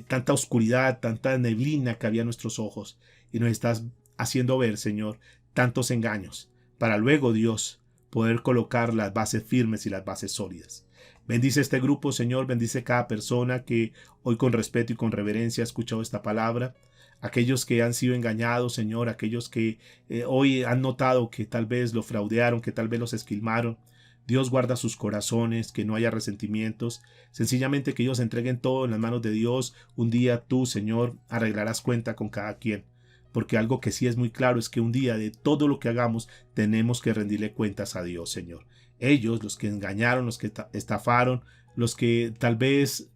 tanta oscuridad, tanta neblina que había en nuestros ojos, y nos estás haciendo ver, Señor, tantos engaños, para luego, Dios, poder colocar las bases firmes y las bases sólidas. Bendice este grupo, Señor, bendice cada persona que hoy con respeto y con reverencia ha escuchado esta palabra. Aquellos que han sido engañados, Señor, aquellos que hoy han notado que tal vez lo fraudearon, que tal vez los esquilmaron. Dios, guarda sus corazones, que no haya resentimientos. Sencillamente que ellos entreguen todo en las manos de Dios. Un día tú, Señor, arreglarás cuenta con cada quien. Porque algo que sí es muy claro es que un día de todo lo que hagamos tenemos que rendirle cuentas a Dios, Señor. Ellos, los que engañaron, los que estafaron, los que tal vez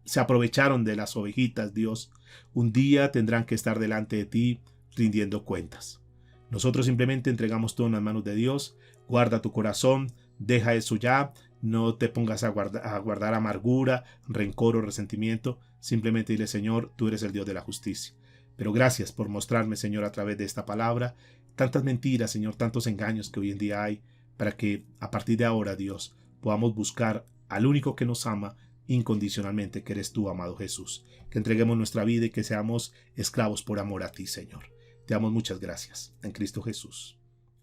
se aprovecharon de las ovejitas, Dios, un día tendrán que estar delante de ti rindiendo cuentas. Nosotros simplemente entregamos todo en las manos de Dios. Guarda tu corazón, deja eso ya, no te pongas a guardar amargura, rencor o resentimiento. Simplemente dile: Señor, tú eres el Dios de la justicia. Pero gracias por mostrarme, Señor, a través de esta palabra, tantas mentiras, Señor, tantos engaños que hoy en día hay, para que a partir de ahora, Dios, podamos buscar al único que nos ama incondicionalmente, que eres tú, amado Jesús. Que entreguemos nuestra vida y que seamos esclavos por amor a ti, Señor. Te damos muchas gracias en Cristo Jesús.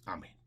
Amén.